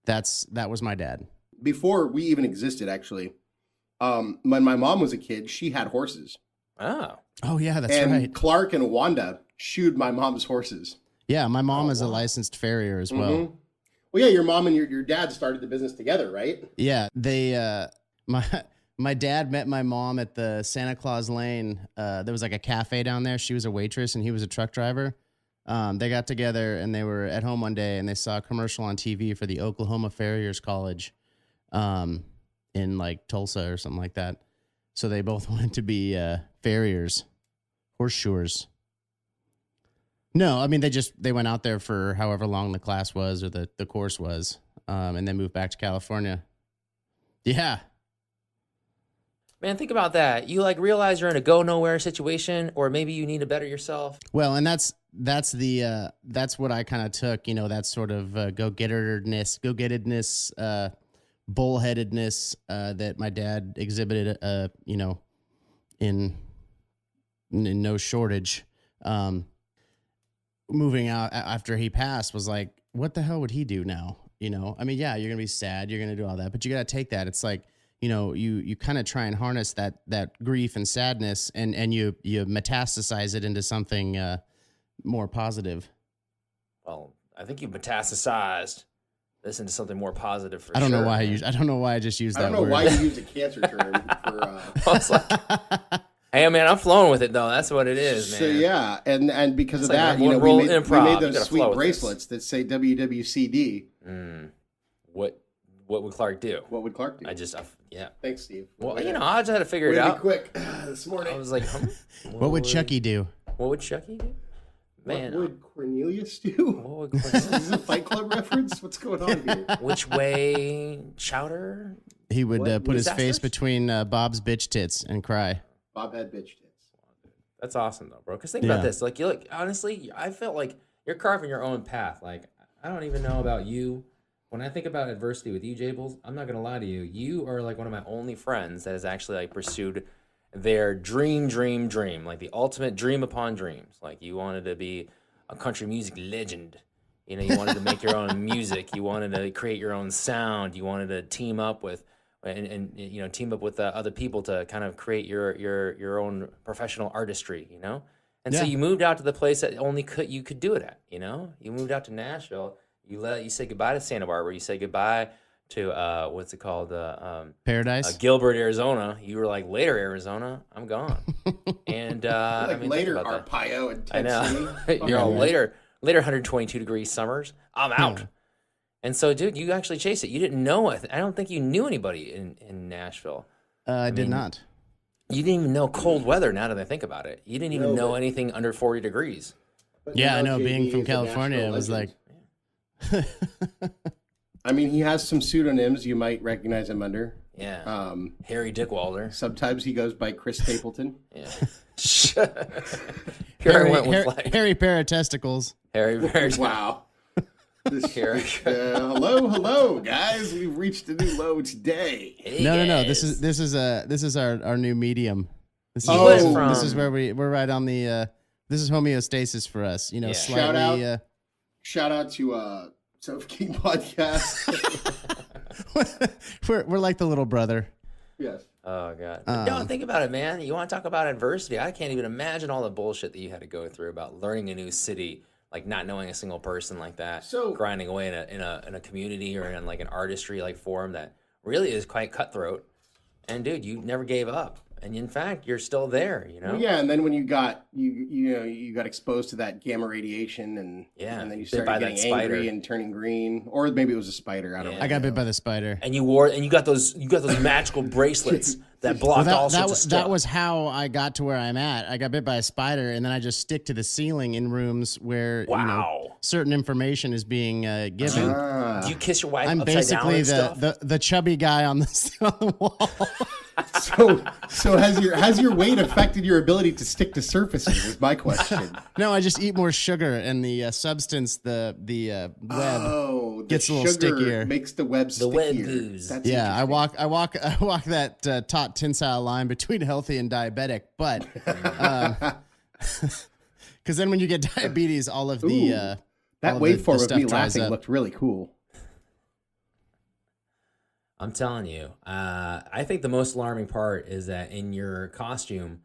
Speaker 6: That was my dad.
Speaker 5: Before we even existed, actually, when my mom was a kid, she had horses.
Speaker 4: Oh.
Speaker 6: Oh yeah, that's
Speaker 5: and
Speaker 6: right.
Speaker 5: Clark and Wanda shoed my mom's horses.
Speaker 6: Yeah, my mom is a licensed farrier as well.
Speaker 5: Mhm. Well, yeah, your mom and your dad started the business together, right?
Speaker 6: Yeah, they my dad met my mom at the Santa Claus Lane. There was like a cafe down there. She was a waitress and he was a truck driver. They got together and they were at home one day and they saw a commercial on TV for the Oklahoma Farriers College, in like Tulsa or something like that. So they both wanted to be farriers, horseshoers. No, I mean they went out there for however long the class was or the course was, and then moved back to California. Yeah.
Speaker 4: Man, think about that. You like realize you're in a go nowhere situation, or maybe you need to better yourself.
Speaker 6: Well, and that's what I kind of took. You know, that sort of go-gettedness, bullheadedness that my dad exhibited. You know, in no shortage. Moving out after he passed was like, what the hell would he do now? You know, I mean, yeah, you're gonna be sad, you're gonna do all that, but you gotta take that. It's like, you know, you kind of try and harness that grief and sadness, and you metastasize it into something more positive.
Speaker 4: Well, I think you've metastasized this into something more positive for
Speaker 6: I don't
Speaker 4: sure.
Speaker 6: know why I don't know why I just used
Speaker 5: I
Speaker 6: that
Speaker 5: don't know
Speaker 6: word.
Speaker 5: why you use a cancer term for.
Speaker 4: I was like, hey, man, I'm flowing with it, though. That's what it is, man.
Speaker 5: So yeah, and because
Speaker 4: It's
Speaker 5: of
Speaker 4: like
Speaker 5: that,
Speaker 4: one
Speaker 5: you know,
Speaker 4: roll
Speaker 5: we made
Speaker 4: improv. You
Speaker 5: those
Speaker 4: gotta
Speaker 5: sweet
Speaker 4: flow with
Speaker 5: bracelets that say WWCD.
Speaker 4: What would Clark do?
Speaker 5: What would Clark do?
Speaker 4: Yeah.
Speaker 5: Thanks, Steve.
Speaker 4: Well, you know, I just had to figure it
Speaker 5: Way to be
Speaker 4: out.
Speaker 5: quick this morning.
Speaker 4: I was like,
Speaker 6: What would Chucky do?
Speaker 4: What would Chucky do? Man,
Speaker 5: What would Cornelius do?
Speaker 4: what would
Speaker 5: Is this a Fight Club reference? What's going on here?
Speaker 4: which way Chowder?
Speaker 6: He would put his face
Speaker 4: disasters?
Speaker 6: between Bob's bitch tits and cry.
Speaker 5: Bob had bitch tits.
Speaker 4: That's awesome though, bro. Because think
Speaker 6: Yeah.
Speaker 4: about this. Like, you look, honestly, I felt like you're carving your own path. Like, I don't even know about you. When I think about adversity with you, Jables, I'm not gonna lie to you. You are like one of my only friends that has actually like pursued their dream, like the ultimate dream upon dreams. Like, you wanted to be a country music legend. You know, you wanted to make your own music. You wanted to create your own sound. You wanted to team up with and you know, team up with other people to kind of create your own professional artistry, you know? And so
Speaker 6: Yeah.
Speaker 4: you moved out to the place that you could do it at, you know? You moved out to Nashville. You say goodbye to Santa Barbara. You say goodbye to what's it called?
Speaker 6: Paradise.
Speaker 4: Gilbert, Arizona. You were like, later, Arizona, I'm gone. And I
Speaker 5: Like
Speaker 4: mean, think
Speaker 5: later,
Speaker 4: about that.
Speaker 5: Arpaio and
Speaker 4: I
Speaker 5: Tennessee.
Speaker 4: know. You're all later 122 degree summers. I'm out. And so, dude, you actually chased it. You didn't know it. I don't think you knew anybody in Nashville.
Speaker 6: I did
Speaker 4: mean,
Speaker 6: not.
Speaker 4: You didn't even know cold weather. Now that I think about it, you didn't even know anything under 40 degrees.
Speaker 5: But
Speaker 6: Yeah,
Speaker 5: now
Speaker 6: I know.
Speaker 5: JB
Speaker 6: Being from
Speaker 5: is a
Speaker 6: California,
Speaker 5: national
Speaker 6: it was like,
Speaker 5: legend. I mean, he has some pseudonyms you might recognize him under.
Speaker 4: Yeah. Harry Dickwalder.
Speaker 5: Sometimes he goes by Chris Stapleton.
Speaker 4: Yeah. Here I went with like
Speaker 6: hairy pair of testicles.
Speaker 4: Harry.
Speaker 5: Wow. Hello, guys. We've reached a new low today.
Speaker 4: Hey,
Speaker 6: No.
Speaker 4: guys.
Speaker 6: This is our new medium. This is,
Speaker 5: Oh.
Speaker 6: this, is,
Speaker 4: From-
Speaker 6: this is where we're right on the. This is homeostasis for us. You know,
Speaker 4: Yeah.
Speaker 6: slightly.
Speaker 5: Shout out to Self-King Podcast.
Speaker 6: we're like the little brother.
Speaker 5: Yes.
Speaker 4: Oh god. No, think about it, man. You want to talk about adversity? I can't even imagine all the bullshit that you had to go through about learning a new city, like not knowing a single person like that,
Speaker 5: So-
Speaker 4: grinding away in a community or in like an artistry like form that really is quite cutthroat. And dude, you never gave up. And in fact, you're still there, you know?
Speaker 5: Well, yeah, and then when you got you got exposed to that gamma radiation, and
Speaker 4: Yeah,
Speaker 5: and then you
Speaker 4: bit by
Speaker 5: started
Speaker 4: that
Speaker 5: getting angry
Speaker 4: spider.
Speaker 5: and turning green, or maybe it was a spider. I don't
Speaker 4: Yeah.
Speaker 5: know.
Speaker 6: I got bit by the spider.
Speaker 4: And you got those magical bracelets that blocked all sorts of stuff.
Speaker 6: That was how I got to where I'm at. I got bit by a spider, and then I just stick to the ceiling in rooms where
Speaker 4: Wow.
Speaker 6: certain information is being given.
Speaker 4: Do you kiss your wife
Speaker 6: I'm
Speaker 4: upside down
Speaker 6: basically
Speaker 4: and stuff?
Speaker 6: the chubby guy on the wall.
Speaker 5: So has your weight affected your ability to stick to surfaces? Is my question.
Speaker 6: No, I just eat more sugar, and the substance, the web.
Speaker 5: Oh, the
Speaker 6: Gets a little
Speaker 5: sugar
Speaker 6: stickier.
Speaker 5: Makes the web
Speaker 4: The
Speaker 5: stickier.
Speaker 4: web ooze.
Speaker 5: That's
Speaker 6: Yeah, I
Speaker 5: interesting.
Speaker 6: walk that taut tensile line between healthy and diabetic, but because then when you get diabetes, all of the
Speaker 5: That
Speaker 6: all of the
Speaker 5: waveform of
Speaker 6: stuff
Speaker 5: me
Speaker 6: dries
Speaker 5: laughing
Speaker 6: up.
Speaker 5: looked really cool.
Speaker 4: I'm telling you, I think the most alarming part is that in your costume,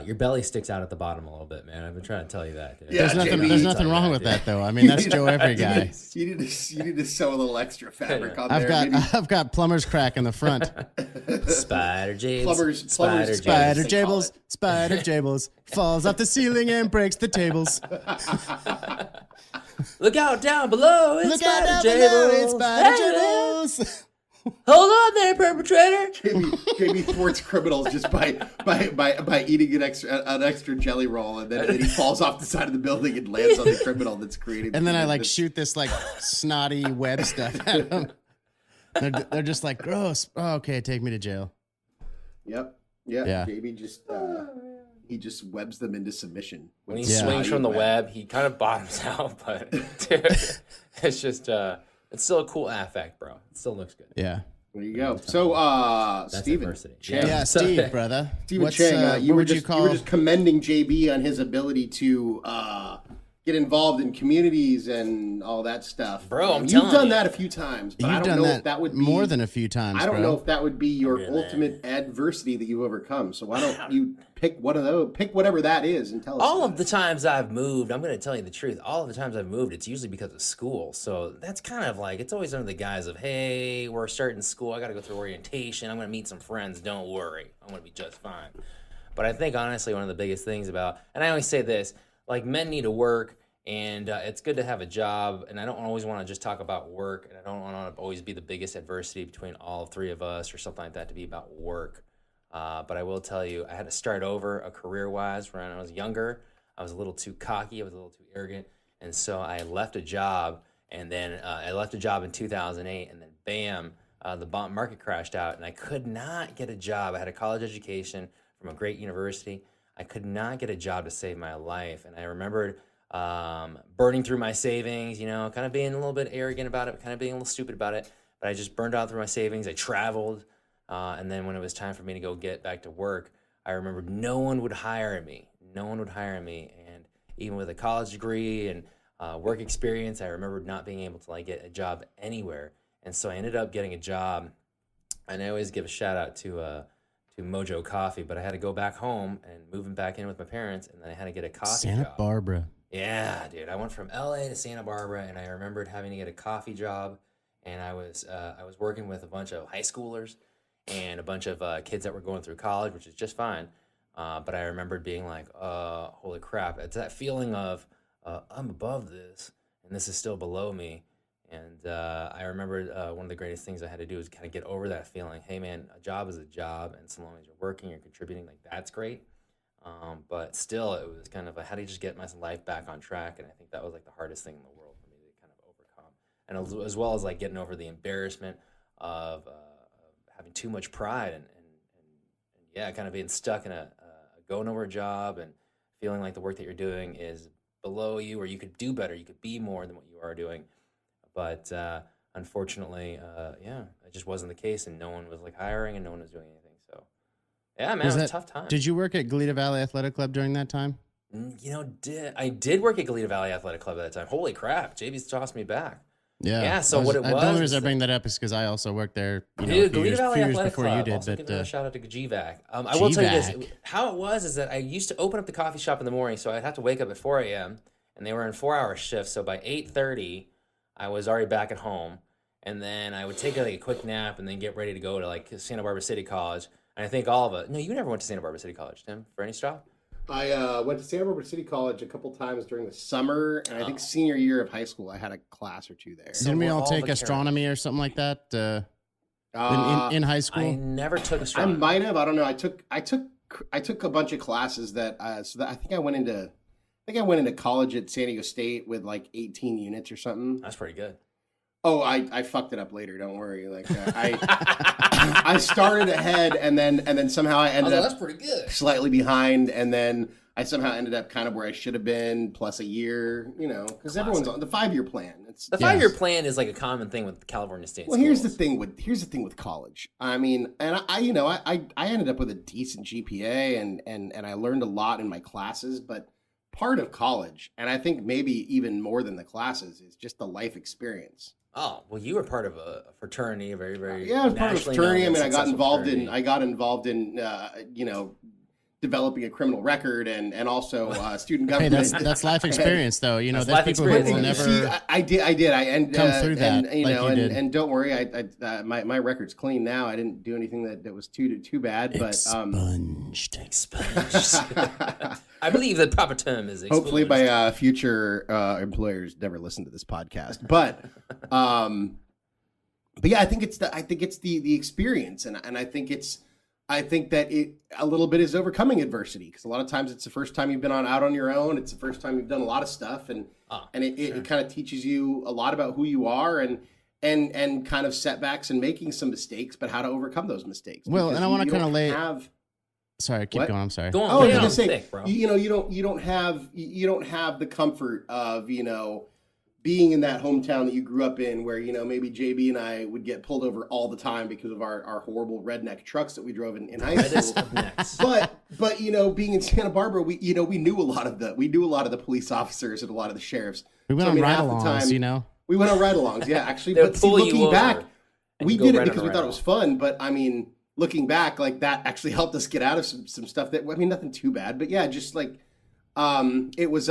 Speaker 4: your belly sticks out at the bottom a little bit, man. I've been trying to tell you that. Dude.
Speaker 5: Yeah,
Speaker 6: There's nothing wrong with that though. I mean, that's Joe every guy.
Speaker 5: You need to sew a little extra fabric on there.
Speaker 6: I've got plumber's crack in the front.
Speaker 4: Spider Jables.
Speaker 5: Plumbers-
Speaker 4: Spider
Speaker 5: Jables.
Speaker 6: Spider
Speaker 5: they call
Speaker 6: Jables, Spider Jables falls off the ceiling and breaks the tables.
Speaker 4: Look out down below. It's
Speaker 6: Look out
Speaker 4: Spider
Speaker 6: down below,
Speaker 4: Jables.
Speaker 6: it's Spider
Speaker 4: Hey, there.
Speaker 6: Jables.
Speaker 4: Hold on there, perpetrator.
Speaker 5: Jamie thwarts criminals just by eating an extra jelly roll, and then he falls off the side of the building and lands on the criminal that's created.
Speaker 6: And then I shoot this snotty web stuff at them. They're just like, gross. Oh, okay, take me to jail.
Speaker 5: Yep.
Speaker 6: Yeah.
Speaker 5: Jamie just he just webs them into submission.
Speaker 4: When he
Speaker 6: Yeah.
Speaker 4: swings from the web, he kind of bottoms out, but dude, it's just it's still a cool affect, bro. It still looks good.
Speaker 6: Yeah.
Speaker 5: There you go. So,
Speaker 4: That's
Speaker 5: Steven
Speaker 4: adversity.
Speaker 5: Chang.
Speaker 6: Yeah, Steve, brother.
Speaker 5: Steven
Speaker 6: What's,
Speaker 5: Chang, you
Speaker 6: what
Speaker 5: were
Speaker 6: would
Speaker 5: just
Speaker 6: you call?
Speaker 5: you were just commending JB on his ability to get involved in communities and all that stuff.
Speaker 4: Bro, I'm
Speaker 5: You've
Speaker 4: telling
Speaker 5: done
Speaker 4: you.
Speaker 5: that a few times, but I
Speaker 6: You've
Speaker 5: don't
Speaker 6: done
Speaker 5: know
Speaker 6: that,
Speaker 5: if that would be
Speaker 6: more than a few times.
Speaker 5: I don't
Speaker 6: bro.
Speaker 5: know if that would be your
Speaker 4: Really?
Speaker 5: ultimate adversity that you've overcome. So why don't you pick one of those? Pick whatever that is and tell us.
Speaker 4: All
Speaker 5: about
Speaker 4: of the times I've moved, I'm going to tell you the truth. All of the times I've moved, it's usually because of school. So that's kind of like, it's always under the guise of, hey, we're starting school. I got to go through orientation. I'm going to meet some friends. Don't worry. I'm going to be just fine. But I think, honestly, one of the biggest things about, and I always say this, like men need to work, and it's good to have a job. And I don't always want to just talk about work. And I don't want to always be the biggest adversity between all three of us or something like that to be about work. But I will tell you, I had to start over career-wise when I was younger. I was a little too cocky. I was a little too arrogant. And so I left a job, and then I left a job in 2008, and then bam, the bond market crashed out, and I could not get a job. I had a college education from a great university. I could not get a job to save my life. And I remembered burning through my savings, you know, kind of being a little bit arrogant about it, kind of being a little stupid about it. But I just burned out through my savings. I traveled. And then when it was time for me to go get back to work, I remembered no one would hire me. No one would hire me. And even with a college degree and work experience, I remembered not being able to get a job anywhere. And so I ended up getting a job. And I always give a shout out to Mojo Coffee, but I had to go back home and moving back in with my parents, and then I had to get a coffee
Speaker 6: Santa
Speaker 4: job.
Speaker 6: Barbara.
Speaker 4: Yeah, dude. I went from LA to Santa Barbara, and I remembered having to get a coffee job, and I was working with a bunch of high schoolers and a bunch of kids that were going through college, which is just fine. But I remembered being like, holy crap. It's that feeling of I'm above this, and this is still below me. And I remember one of the greatest things I had to do was kind of get over that feeling. Hey, man, a job is a job, and so long as you're working, you're contributing, that's great. But still, it was kind of how do you just get my life back on track? And I think that was the hardest thing in the world for me to kind of overcome. And as well as getting over the embarrassment of having too much pride and yeah, kind of being stuck in a go nowhere job and feeling like the work that you're doing is below you, or you could do better, you could be more than what you are doing. But unfortunately, it just wasn't the case, and no one was like hiring, and no one was doing anything. So yeah, man, it was a tough time.
Speaker 6: Did you work at Gladiator Valley Athletic Club during that time?
Speaker 4: I did work at Gladiator Valley Athletic Club at that time. Holy crap, JB's tossed me back.
Speaker 6: Yeah.
Speaker 4: Yeah. So what it was?
Speaker 6: The only reason I bring that up is because I also worked there. You know,
Speaker 4: Dude,
Speaker 6: a few years
Speaker 4: Athletic
Speaker 6: before
Speaker 4: Club.
Speaker 6: you did.
Speaker 4: Also
Speaker 6: But
Speaker 4: give a shout out to GVAC. I will tell you this:
Speaker 6: GVAC.
Speaker 4: how it was is that I used to open up the coffee shop in the morning, so I'd have to wake up at 4 a.m. and they were in 4-hour shifts. So by 8:30, I was already back at home, and then I would take a quick nap and then get ready to go to like Santa Barbara City College. And I think all of it. No, you never went to Santa Barbara City College, Tim, for any job?
Speaker 5: I went to Santa Barbara City College a couple times during the summer, and I think senior year of high school, I had a class or two there.
Speaker 6: Didn't we
Speaker 4: we're
Speaker 6: all
Speaker 4: all
Speaker 6: take
Speaker 4: vacation.
Speaker 6: astronomy or something like that in high school?
Speaker 4: I never took
Speaker 5: I
Speaker 4: astronomy.
Speaker 5: might have. I don't know. I took a bunch of classes that so that I think I went into college at San Diego State with like 18 units or something.
Speaker 4: That's pretty good.
Speaker 5: Oh, I fucked it up later. Don't worry. Like I started ahead and then somehow I ended up
Speaker 4: that's pretty good.
Speaker 5: slightly behind, and then I somehow ended up kind of where I should have been plus a year. You know, because everyone's on the 5-year plan. It's
Speaker 4: The 5-year plan is like a common thing with California State
Speaker 5: well.
Speaker 4: schools.
Speaker 5: Here's the thing with college. I mean, and I ended up with a decent GPA and I learned a lot in my classes, but part of college, and I think maybe even more than the classes, is just the life experience.
Speaker 4: Oh, well, you were part of a fraternity, a very, very
Speaker 5: Yeah, I was part of a
Speaker 4: nationally
Speaker 5: fraternity. I
Speaker 4: known
Speaker 5: mean,
Speaker 4: and successful
Speaker 5: I got involved in developing a criminal record and also student
Speaker 6: Hey,
Speaker 5: government.
Speaker 6: that's life experience, though. You know,
Speaker 4: That's
Speaker 6: there's
Speaker 4: life
Speaker 6: people who will
Speaker 4: experience.
Speaker 6: never.
Speaker 5: See, I did. I
Speaker 6: come through that
Speaker 5: and, you
Speaker 6: like
Speaker 5: know,
Speaker 6: you did.
Speaker 5: and don't worry, my record's clean now. I didn't do anything that was too bad, but
Speaker 6: Expunged.
Speaker 4: Expunged. I believe the proper term is expunged.
Speaker 5: hopefully my future employers never listen to this podcast. But yeah, I think it's the experience, and I think that it a little bit is overcoming adversity, because a lot of times it's the first time you've been out on your own. It's the first time you've done a lot of stuff, and it kind of teaches you a lot about who you are and kind of setbacks and making some mistakes, but how to overcome those mistakes.
Speaker 6: Well,
Speaker 5: Because
Speaker 6: and I want to
Speaker 5: you
Speaker 6: kind of
Speaker 5: don't
Speaker 6: lay.
Speaker 5: have.
Speaker 6: Sorry, keep
Speaker 5: What?
Speaker 6: going. I'm sorry.
Speaker 4: Go on.
Speaker 5: Oh, I
Speaker 4: lay
Speaker 5: was
Speaker 4: it
Speaker 5: gonna
Speaker 4: on
Speaker 5: say,
Speaker 4: thick, bro.
Speaker 5: you don't have the comfort of being in that hometown that you grew up in, where maybe JB and I would get pulled over all the time because of our horrible redneck trucks that we drove in high school.
Speaker 4: Next.
Speaker 5: But being in Santa Barbara, we knew a lot of the police officers and a lot of the sheriffs.
Speaker 6: We went
Speaker 5: So,
Speaker 6: on
Speaker 5: half the
Speaker 6: ride-alongs,
Speaker 5: time-
Speaker 6: you know.
Speaker 5: We went on ride-alongs, yeah, actually.
Speaker 4: They'll
Speaker 5: But see,
Speaker 4: pull you
Speaker 5: looking
Speaker 4: over
Speaker 5: back,
Speaker 4: and
Speaker 5: we
Speaker 4: you go
Speaker 5: did it
Speaker 4: right on
Speaker 5: because
Speaker 4: a
Speaker 5: we thought it was fun. But I mean, looking back, like that actually helped us get out of some stuff that, I mean, nothing too bad. But yeah, just like it was.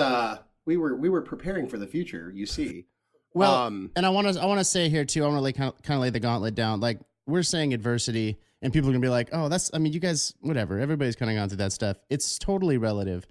Speaker 5: We were preparing for the future. You see.
Speaker 6: Well, and I want to say here too. I want to kind of lay the gauntlet down. Like, we're saying adversity, and people are gonna be like, "Oh, that's." I mean, you guys, whatever. Everybody's kind of gone through that stuff. It's totally relative.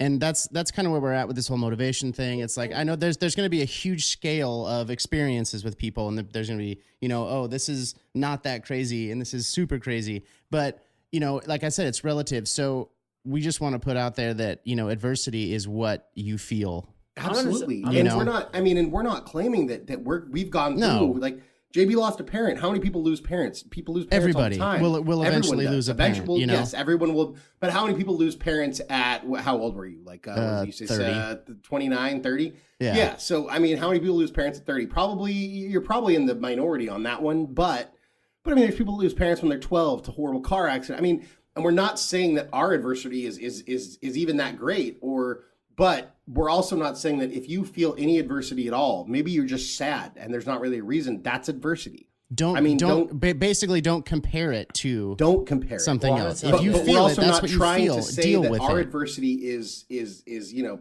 Speaker 6: And that's kind of where we're at with this whole motivation thing. It's like, I know there's going to be a huge scale of experiences with people, and there's going to be, oh, this is not that crazy, and this is super crazy. But like I said, it's relative. So we just want to put out there that adversity is what you feel.
Speaker 5: Absolutely.
Speaker 6: You
Speaker 5: And
Speaker 6: know?
Speaker 5: we're not, I mean, and we're not claiming that we've gone
Speaker 6: No.
Speaker 5: through, like, JB lost a parent. How many people lose parents? People lose parents
Speaker 6: Everybody
Speaker 5: all the time.
Speaker 6: will
Speaker 5: Everyone
Speaker 6: eventually
Speaker 5: does.
Speaker 6: lose a
Speaker 5: Eventually,
Speaker 6: parent,
Speaker 5: Yes, everyone will. But how many people lose parents at, how old were you? Like, what did you say, 29, 30?
Speaker 6: Yeah.
Speaker 5: So, I mean, how many people lose parents at 30? You're probably in the minority on that one. But I mean, there's people who lose parents when they're 12 to horrible car accident. I mean, and we're not saying that our adversity is even that great, but we're also not saying that if you feel any adversity at all, maybe you're just sad and there's not really a reason, that's adversity.
Speaker 6: Basically don't compare it to
Speaker 5: Don't compare
Speaker 6: something
Speaker 5: it.
Speaker 6: else.
Speaker 4: But
Speaker 6: If you
Speaker 5: But
Speaker 6: feel
Speaker 5: we're
Speaker 6: it,
Speaker 5: also
Speaker 6: that's
Speaker 5: not
Speaker 6: what you
Speaker 5: trying
Speaker 6: feel.
Speaker 5: to say
Speaker 6: Deal
Speaker 5: that
Speaker 6: with
Speaker 5: our
Speaker 6: it.
Speaker 5: adversity is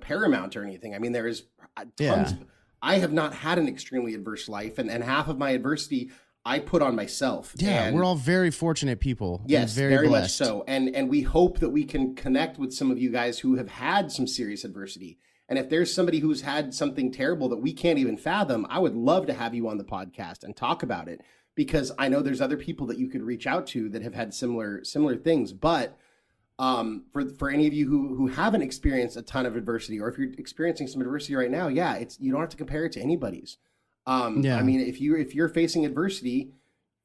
Speaker 5: paramount or anything. I mean, there is tons.
Speaker 6: Yeah.
Speaker 5: I have not had an extremely adverse life, and half of my adversity I put on myself.
Speaker 6: Yeah,
Speaker 5: And
Speaker 6: we're all very fortunate people. and
Speaker 5: yes,
Speaker 6: very
Speaker 5: much
Speaker 6: blessed.
Speaker 5: so. And we hope that we can connect with some of you guys who have had some serious adversity. And if there's somebody who's had something terrible that we can't even fathom, I would love to have you on the podcast and talk about it, because I know there's other people that you could reach out to that have had similar things. But for any of you who haven't experienced a ton of adversity, or if you're experiencing some adversity right now, yeah, you don't have to compare it to anybody's. I mean, if you're facing adversity,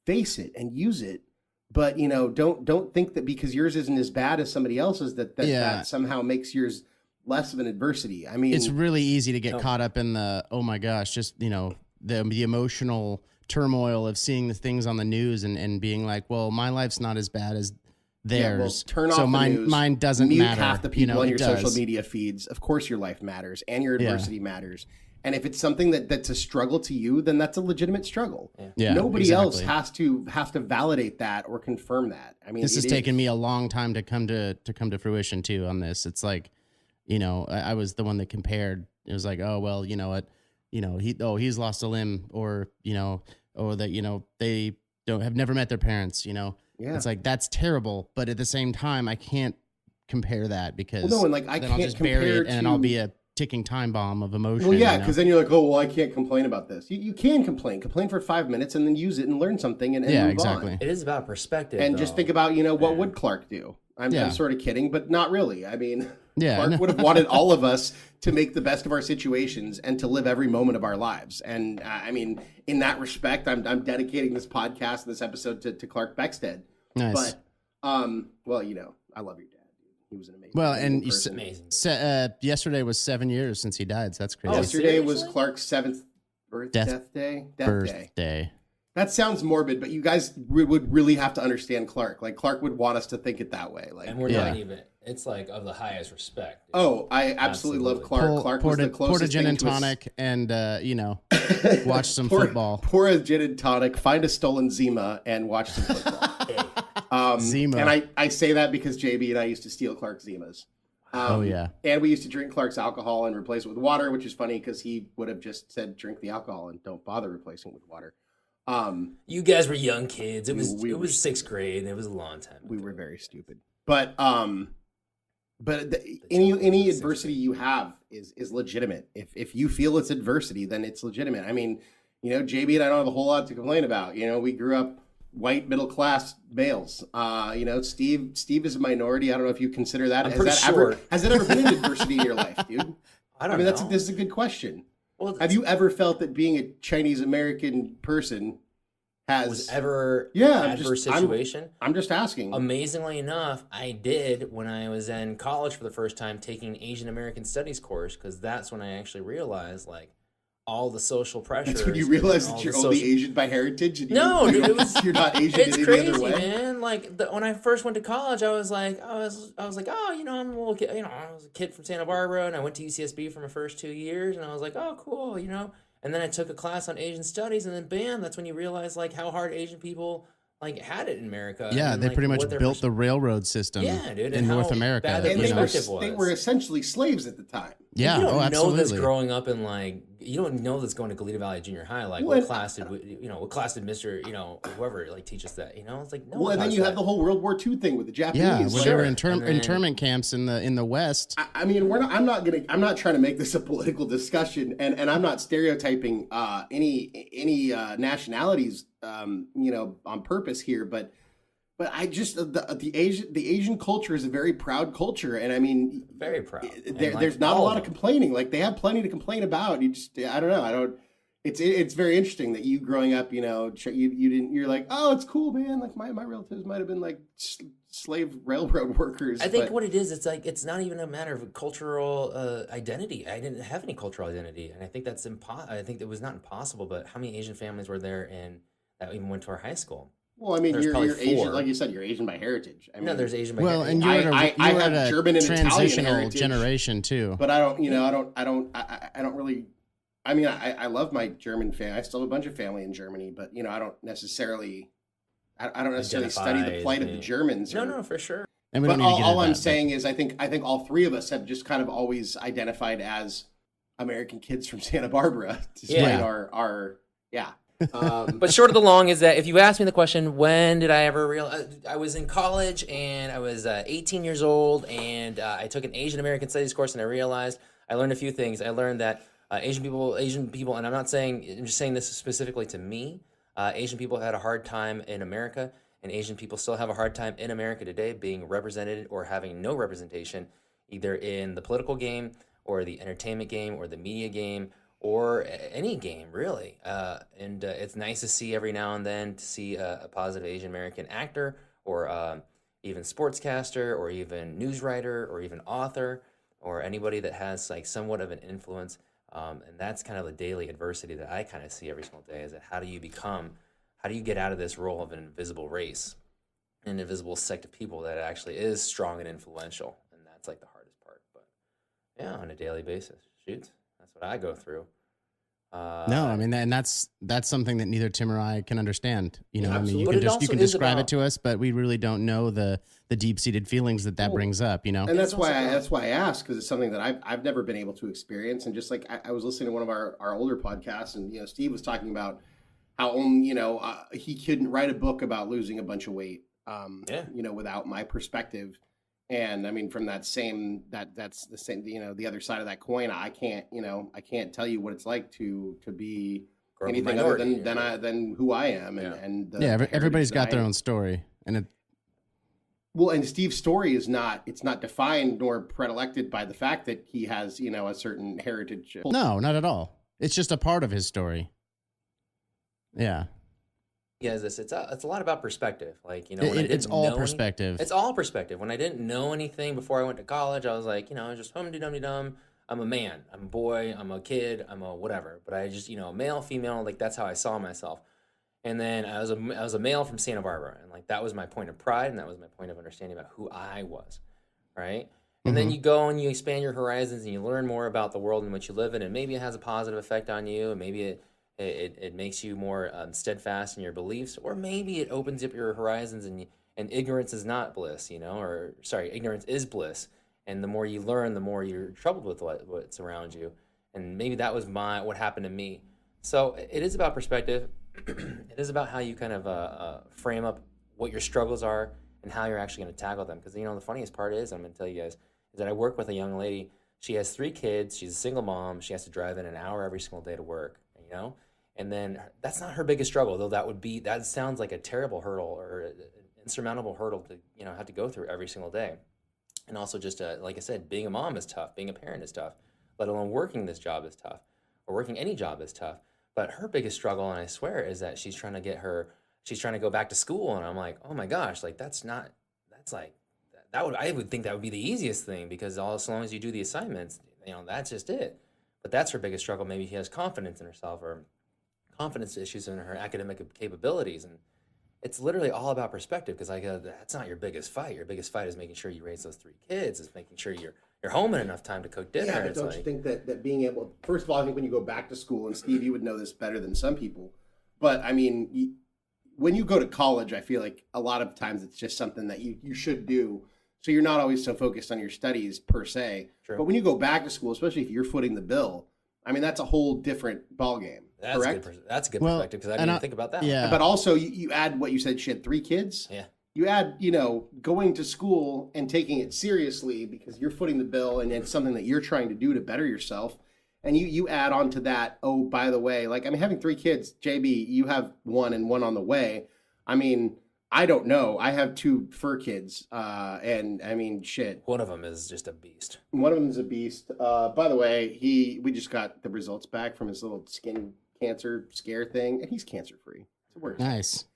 Speaker 5: face it and use it. But don't think that because yours isn't as bad as somebody else's that somehow makes yours less of an adversity. I mean,
Speaker 6: It's really easy to get caught up in the, oh my gosh, just, the emotional turmoil of seeing the things on the news and being like, well, my life's not as bad as theirs.
Speaker 5: turn off
Speaker 6: so
Speaker 5: the news,
Speaker 6: mine doesn't
Speaker 5: mute
Speaker 6: matter.
Speaker 5: half the people on
Speaker 6: it
Speaker 5: your
Speaker 6: does.
Speaker 5: social media feeds. Of course, your life matters and your adversity matters. And if it's something that's a struggle to you, then that's a legitimate struggle.
Speaker 6: Yeah,
Speaker 5: Nobody else
Speaker 6: exactly.
Speaker 5: has to validate that or confirm that. I mean,
Speaker 6: This has
Speaker 5: it
Speaker 6: taken
Speaker 5: is.
Speaker 6: me a long time to come to fruition too on this. It's like, I was the one that compared. It was like, oh well, you know what, he's lost a limb, or or that they have never met their parents.
Speaker 5: Yeah.
Speaker 6: It's like that's terrible, but at the same time, I can't compare that because
Speaker 5: Well, no, and like I
Speaker 6: then
Speaker 5: can't
Speaker 6: I'll just bury
Speaker 5: compare
Speaker 6: it and
Speaker 5: to.
Speaker 6: I'll be a ticking time bomb of emotion.
Speaker 5: Well, yeah, because then you're like, oh, well, I can't complain about this. You can complain for 5 minutes and then use it and learn something and
Speaker 6: yeah,
Speaker 5: move
Speaker 6: exactly.
Speaker 5: on.
Speaker 4: It is about perspective.
Speaker 5: And
Speaker 4: though.
Speaker 5: just think about, what would Clark do? I'm sort of kidding, but not really. I mean,
Speaker 6: Yeah,
Speaker 5: Clark
Speaker 6: no.
Speaker 5: would have wanted all of us to make the best of our situations and to live every moment of our lives. And I mean, in that respect, I'm dedicating this podcast, this episode to Clark Beckstead.
Speaker 6: Nice.
Speaker 5: But, well, I love your dad. He was an amazing.
Speaker 6: Well,
Speaker 5: amazing
Speaker 6: and
Speaker 5: person.
Speaker 4: amazing.
Speaker 6: Yesterday was 7 years since he died. So that's crazy.
Speaker 4: Oh,
Speaker 5: Yesterday was
Speaker 4: seriously?
Speaker 5: Clark's 7th death day.
Speaker 6: Birthday.
Speaker 5: That sounds morbid, but you guys would really have to understand Clark. Like Clark would want us to think it that way. Like,
Speaker 4: And we're not even. It's like of the highest respect. dude.
Speaker 5: oh, I absolutely love Clark. Clark was the closest
Speaker 6: Pour a gin
Speaker 5: thing
Speaker 6: and
Speaker 5: to a
Speaker 6: tonic and watch some
Speaker 5: pour,
Speaker 6: football.
Speaker 5: Pour a gin and tonic, find a stolen Zima, and watch some football.
Speaker 6: Zima.
Speaker 5: And I say that because JB and I used to steal Clark's Zimas.
Speaker 6: Oh, yeah.
Speaker 5: And we used to drink Clark's alcohol and replace it with water, which is funny because he would have just said drink the alcohol and don't bother replacing it with water.
Speaker 4: You guys were young kids. It was
Speaker 5: we
Speaker 4: it
Speaker 5: were
Speaker 4: was 6th grade. And it was a long time.
Speaker 5: We were very stupid. But any adversity you have is legitimate. If you feel it's adversity, then it's legitimate. I mean, JB and I don't have a whole lot to complain about. We grew up white middle class males. Steve is a minority. I don't know if you consider that.
Speaker 4: I'm pretty sure.
Speaker 5: Has that ever been an adversity in your life, dude?
Speaker 4: I don't
Speaker 5: mean,
Speaker 4: know.
Speaker 5: this is a good question.
Speaker 4: Well,
Speaker 5: Have you ever felt that being a Chinese American person
Speaker 4: was ever
Speaker 5: Yeah,
Speaker 4: an adverse situation?
Speaker 5: I'm just asking.
Speaker 4: Amazingly enough, I did when I was in college for the first time taking an Asian American Studies course, because that's when I actually realized like all the social pressures.
Speaker 5: That's when you realize
Speaker 4: and
Speaker 5: that
Speaker 4: all
Speaker 5: you're
Speaker 4: the
Speaker 5: only
Speaker 4: social-
Speaker 5: Asian by heritage. And
Speaker 4: No, dude, it was.
Speaker 5: you're not Asian
Speaker 4: It's
Speaker 5: in any
Speaker 4: crazy,
Speaker 5: other way.
Speaker 4: man. Like when I first went to college, I was like, oh, I'm a little kid. I was a kid from Santa Barbara, and I went to UCSB for my first 2 years, and I was like, oh, cool, And then I took a class on Asian studies, and then bam, that's when you realize like how hard Asian people like had it in America.
Speaker 6: Yeah,
Speaker 4: and,
Speaker 6: they
Speaker 4: like,
Speaker 6: pretty much
Speaker 4: what their
Speaker 6: built the railroad system
Speaker 4: Yeah, dude,
Speaker 6: in
Speaker 4: and
Speaker 6: North
Speaker 4: how
Speaker 6: America.
Speaker 4: bad their
Speaker 5: And
Speaker 4: perspective was.
Speaker 5: they were essentially slaves at the time.
Speaker 6: Yeah,
Speaker 4: You don't know
Speaker 6: absolutely.
Speaker 4: this growing up in like you don't know this going to Galita Valley Junior High. Like
Speaker 5: Well,
Speaker 4: what class did what class did Mr. Whoever like teach us that? It's like no.
Speaker 5: Well, and then you have the whole World War II thing with the Japanese.
Speaker 6: Yeah, when they were in
Speaker 4: And then-
Speaker 6: internment camps in the West.
Speaker 5: I mean, I'm not trying to make this a political discussion, and I'm not stereotyping any nationalities, on purpose here, but I just the Asian culture is a very proud culture, and I mean,
Speaker 4: very proud.
Speaker 5: there's not a lot of complaining. Like they have plenty to complain about. I don't know. It's very interesting that you growing up, you didn't. You're like, oh, it's cool, man. Like my relatives might have been like slave railroad workers.
Speaker 4: I think
Speaker 5: but-
Speaker 4: what it is, it's like it's not even a matter of cultural identity. I didn't have any cultural identity, and I think that's I think it was not impossible. But how many Asian families were there and that even went to our high school?
Speaker 5: Well, I mean,
Speaker 4: There's
Speaker 5: you're
Speaker 4: probably
Speaker 5: Asian,
Speaker 4: 4.
Speaker 5: like you said, you're Asian by heritage. I mean,
Speaker 4: No, there's Asian. by
Speaker 6: Well,
Speaker 4: heritage.
Speaker 6: and you were
Speaker 5: I
Speaker 6: at
Speaker 5: have
Speaker 6: a
Speaker 5: German and Italian
Speaker 6: transitional
Speaker 5: heritage.
Speaker 6: generation too.
Speaker 5: but I don't, I don't really. I mean, I love my German family. I still have a bunch of family in Germany, but I don't necessarily, I don't necessarily study the plight of the Germans.
Speaker 4: No, for sure.
Speaker 6: And we
Speaker 5: But
Speaker 6: don't need to get
Speaker 5: all
Speaker 6: into
Speaker 5: I'm
Speaker 6: that, but-
Speaker 5: saying is, I think all three of us have just kind of always identified as American kids from Santa Barbara, despite
Speaker 4: Yeah.
Speaker 5: our yeah.
Speaker 4: But short of the long is that if you ask me the question, when did I ever realize? I was in college and I was 18 years old, and I took an Asian American Studies course, and I realized I learned a few things. I learned that Asian people, and I'm just saying this specifically to me. Asian people had a hard time in America, and Asian people still have a hard time in America today being represented or having no representation, either in the political game or the entertainment game or the media game, or any game, really. And it's nice to see every now and then to see a positive Asian American actor or even sportscaster or even news writer or even author. or anybody that has like somewhat of an influence. And that's kind of the daily adversity that I kind of see every single day, is that how do you get out of this role of an invisible race, an invisible sect of people that actually is strong and influential. And that's like the hardest part. But yeah, on a daily basis, shoot, that's what I go through.
Speaker 6: No, I mean, and that's something that neither Tim or I can understand. You know, I mean,
Speaker 4: But
Speaker 6: you can
Speaker 4: is
Speaker 6: describe
Speaker 4: about-
Speaker 6: it to us, but we really don't know the deep seated feelings that brings up. You know,
Speaker 5: And that's why I asked, because it's something that I've never been able to experience. And just like I was listening to one of our older podcasts, and Steve was talking about how he couldn't write a book about losing a bunch of weight, without my perspective. And I mean, from that's the same, the other side of that coin. I can't tell you what it's like to be
Speaker 4: Grow up
Speaker 5: anything other
Speaker 4: minority,
Speaker 5: than who I am. And
Speaker 6: everybody's got their own story, and
Speaker 5: and Steve's story it's not defined nor predilected by the fact that he has, a certain heritage.
Speaker 6: no, not at all. It's just a part of his story. Yeah.
Speaker 4: Yeah, it's a lot about perspective. Like,
Speaker 6: It's all perspective.
Speaker 4: It's all perspective. When I didn't know anything before I went to college, I was like, I was just hum-de-dum-de-dum. I'm a man. I'm a boy. I'm a kid. I'm a whatever. But I just, male, female, like that's how I saw myself. And then I was a male from Santa Barbara, and like that was my point of pride, and that was my point of understanding about who I was, right? And then you go and you expand your horizons, and you learn more about the world in which you live in, and maybe it has a positive effect on you, and maybe it makes you more steadfast in your beliefs, or maybe it opens up your horizons, and ignorance is not bliss, ignorance is bliss. And the more you learn, the more you're troubled with what's around you. And maybe that was what happened to me. So it is about perspective. It is about how you kind of frame up what your struggles are and how you're actually going to tackle them. Because, the funniest part is, I'm going to tell you guys, is that I work with a young lady. She has 3 kids. She's a single mom. She has to drive in an hour every single day to work, And then that's not her biggest struggle, though that sounds like a terrible hurdle or an insurmountable hurdle to, have to go through every single day. And also just, like I said, being a mom is tough. Being a parent is tough. Let alone working this job is tough. Or working any job is tough. But her biggest struggle, and I swear, is that she's trying to go back to school. And I'm like, oh my gosh, like I would think that would be the easiest thing, because as long as you do the assignments, that's just it. But that's her biggest struggle. Maybe she has confidence in herself or confidence issues in her academic capabilities. And it's literally all about perspective, because that's not your biggest fight. Your biggest fight is making sure you raise those 3 kids. It's making sure you're home in enough time to cook dinner.
Speaker 5: Yeah, but don't you think that being able, first of all, I think when you go back to school, and Steve, you would know this better than some people, but I mean, when you go to college, I feel like a lot of times it's just something that you should do. So you're not always so focused on your studies per se.
Speaker 4: True.
Speaker 5: But when you go back to school, especially if you're footing the bill, I mean, that's a whole different ballgame. Correct?
Speaker 4: That's a good perspective, because I didn't even think about that.
Speaker 6: Yeah.
Speaker 5: But also, you add what you said, she had 3 kids.
Speaker 4: Yeah.
Speaker 5: You add, going to school and taking it seriously because you're footing the bill and it's something that you're trying to do to better yourself. And you add on to that, oh, by the way, like, I mean, having 3 kids, JB, you have 1 and 1 on the way. I mean, I don't know. I have 2 fur kids. And I mean, shit.
Speaker 4: One of them is just a beast.
Speaker 5: One of them is a beast. By the way, we just got the results back from his little skin cancer scare thing, and he's cancer free. So we're
Speaker 6: Nice.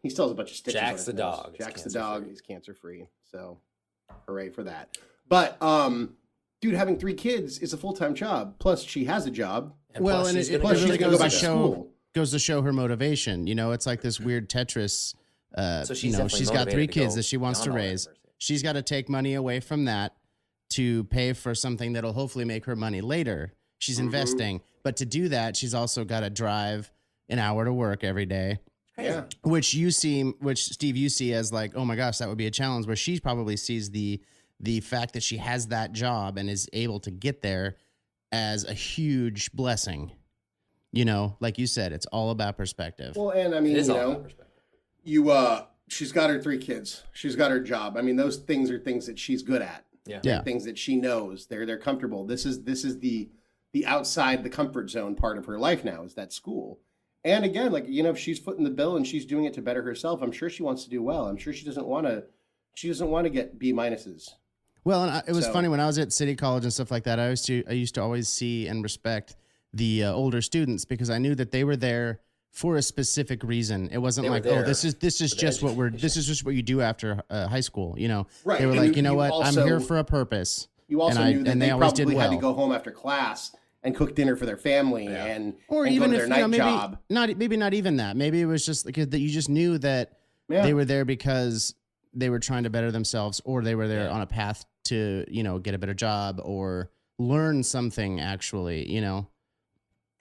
Speaker 5: He still has a bunch of stitches.
Speaker 4: Jack's
Speaker 5: on his
Speaker 4: the
Speaker 5: nose.
Speaker 4: dog.
Speaker 5: Jack's the dog. He's cancer free. So, hooray for that. But, dude, having 3 kids is a full-time job. Plus, she has a job.
Speaker 4: And
Speaker 6: Well,
Speaker 4: plus
Speaker 6: and
Speaker 4: she's
Speaker 6: it
Speaker 4: gonna
Speaker 6: really
Speaker 5: go
Speaker 6: goes
Speaker 5: back
Speaker 6: to
Speaker 5: to
Speaker 6: show
Speaker 5: school.
Speaker 6: her motivation. It's like this weird Tetris.
Speaker 4: So she's definitely
Speaker 6: she's got 3
Speaker 4: motivated to
Speaker 6: kids
Speaker 4: go
Speaker 6: that she wants to
Speaker 4: beyond all
Speaker 6: raise.
Speaker 4: adversity.
Speaker 6: She's got to take money away from that to pay for something that'll hopefully make her money later. She's investing, but to do that, she's also got to drive an hour to work every day.
Speaker 5: Yeah.
Speaker 6: Which Steve, you see as like, oh my gosh, that would be a challenge. Where she probably sees the fact that she has that job and is able to get there as a huge blessing. Like you said, it's all about perspective.
Speaker 5: Well, and I mean,
Speaker 4: It is all about perspective.
Speaker 5: She's got her 3 kids. She's got her job. I mean, those things are things that she's good at.
Speaker 4: Yeah.
Speaker 6: Yeah.
Speaker 5: Things that she knows. They're comfortable. This is the outside the comfort zone part of her life now, is that school. And again, like, if she's footing the bill and she's doing it to better herself, I'm sure she wants to do well. I'm sure she doesn't want to get B minuses.
Speaker 6: Well, and it was funny when I was at City College and stuff like that. I used to always see and respect the older students, because I knew that they were there for a specific reason. It wasn't
Speaker 4: They were
Speaker 6: like, oh,
Speaker 4: there
Speaker 6: this is just what
Speaker 4: education.
Speaker 6: this is just what you do after high school.
Speaker 5: Right.
Speaker 6: They were
Speaker 5: And
Speaker 6: like,
Speaker 5: you
Speaker 6: what? I'm
Speaker 5: also-
Speaker 6: here for a purpose.
Speaker 5: you also
Speaker 6: And
Speaker 5: knew that
Speaker 6: and
Speaker 5: they
Speaker 6: always did
Speaker 5: probably had to
Speaker 6: well.
Speaker 5: go home after class and cook dinner for their family and
Speaker 6: Or
Speaker 5: and
Speaker 6: even
Speaker 5: go to
Speaker 6: if
Speaker 5: their night
Speaker 6: maybe
Speaker 5: job.
Speaker 6: maybe not even that. Maybe it was just like that you just knew that
Speaker 5: Yeah.
Speaker 6: they were there because they were trying to better themselves, or they were there on a path to get a better job or learn something. Actually,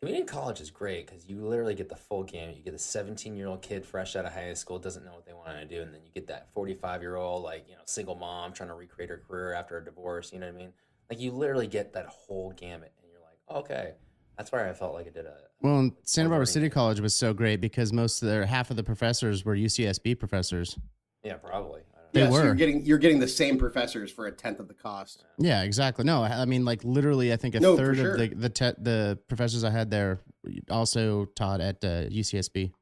Speaker 4: Community college is great because you literally get the full gamut. You get a 17-year-old kid fresh out of high school, doesn't know what they want to do, and then you get that 45-year-old, single mom trying to recreate her career after a divorce. You know what I mean? Like, you literally get that whole gamut, and you're like, okay, that's where I felt like I did a.
Speaker 6: well, and Santa Barbara
Speaker 4: learning
Speaker 6: City College was so great because half of the professors were UCSB professors.
Speaker 4: Yeah, probably. I don't know.
Speaker 6: They
Speaker 5: So
Speaker 6: were.
Speaker 5: you're getting the same professors for a tenth of the cost.
Speaker 6: Yeah, exactly. No, I mean, like literally, I think a
Speaker 5: No, for
Speaker 6: third
Speaker 5: sure.
Speaker 6: of the professors I had there also taught at UCSB.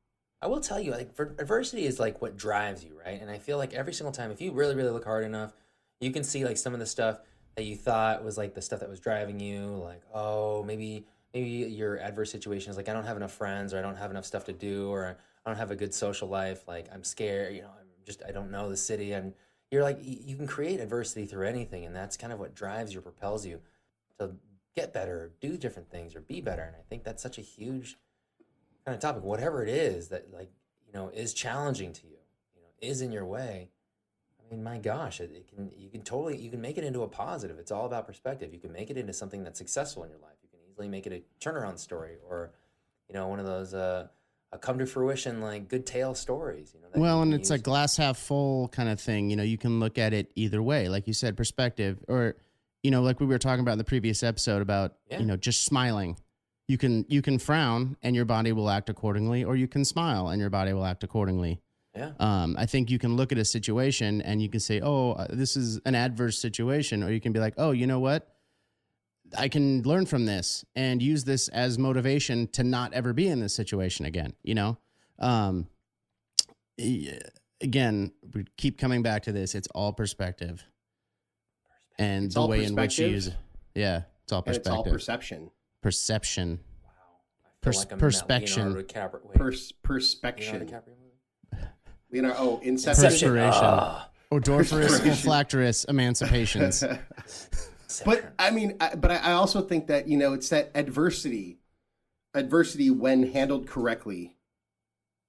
Speaker 4: I will tell you, like, for adversity is like what drives you, right? And I feel like every single time, if you really, really look hard enough, you can see like some of the stuff that you thought was like the stuff that was driving you, like, oh, maybe your adverse situation is like, I don't have enough friends, or I don't have enough stuff to do, or I don't have a good social life, like I'm scared, I don't know the city, and you're like, you can create adversity through anything, and that's kind of what drives you, propels you to get better, or do different things, or be better. And I think that's such a huge kind of topic, whatever it is that is challenging to you, is in your way. I mean, my gosh, you can make it into a positive. It's all about perspective. You can make it into something that's successful in your life. You can easily make it a turnaround story, or one of those a come to fruition, like good tale stories. That
Speaker 6: Well,
Speaker 4: you
Speaker 6: and
Speaker 4: can
Speaker 6: it's
Speaker 4: use.
Speaker 6: a glass half full kind of thing. You can look at it either way, like you said, perspective, or like we were talking about in the previous episode about just smiling. You can frown and your body will act accordingly, or you can smile and your body will act accordingly.
Speaker 4: Yeah.
Speaker 6: I think you can look at a situation and you can say, oh, this is an adverse situation, or you can be like, oh, you know what? I can learn from this and use this as motivation to not ever be in this situation again. Again, we keep coming back to this. It's all perspective, and
Speaker 5: It's
Speaker 6: the
Speaker 5: all
Speaker 6: way in which you
Speaker 5: perspective,
Speaker 6: use it. Yeah, it's all
Speaker 5: And it's all
Speaker 6: perspective.
Speaker 5: perception.
Speaker 6: Perception.
Speaker 4: I feel like I'm in that
Speaker 6: perspection.
Speaker 4: Leonardo DiCaprio. Wait, Leonardo
Speaker 5: Perspection.
Speaker 4: DiCaprio movie?
Speaker 5: Inception.
Speaker 6: Perspiration.
Speaker 4: Ah.
Speaker 6: Odoriferous, olfactorous emancipations.
Speaker 5: But I mean, I also think that it's that adversity when handled correctly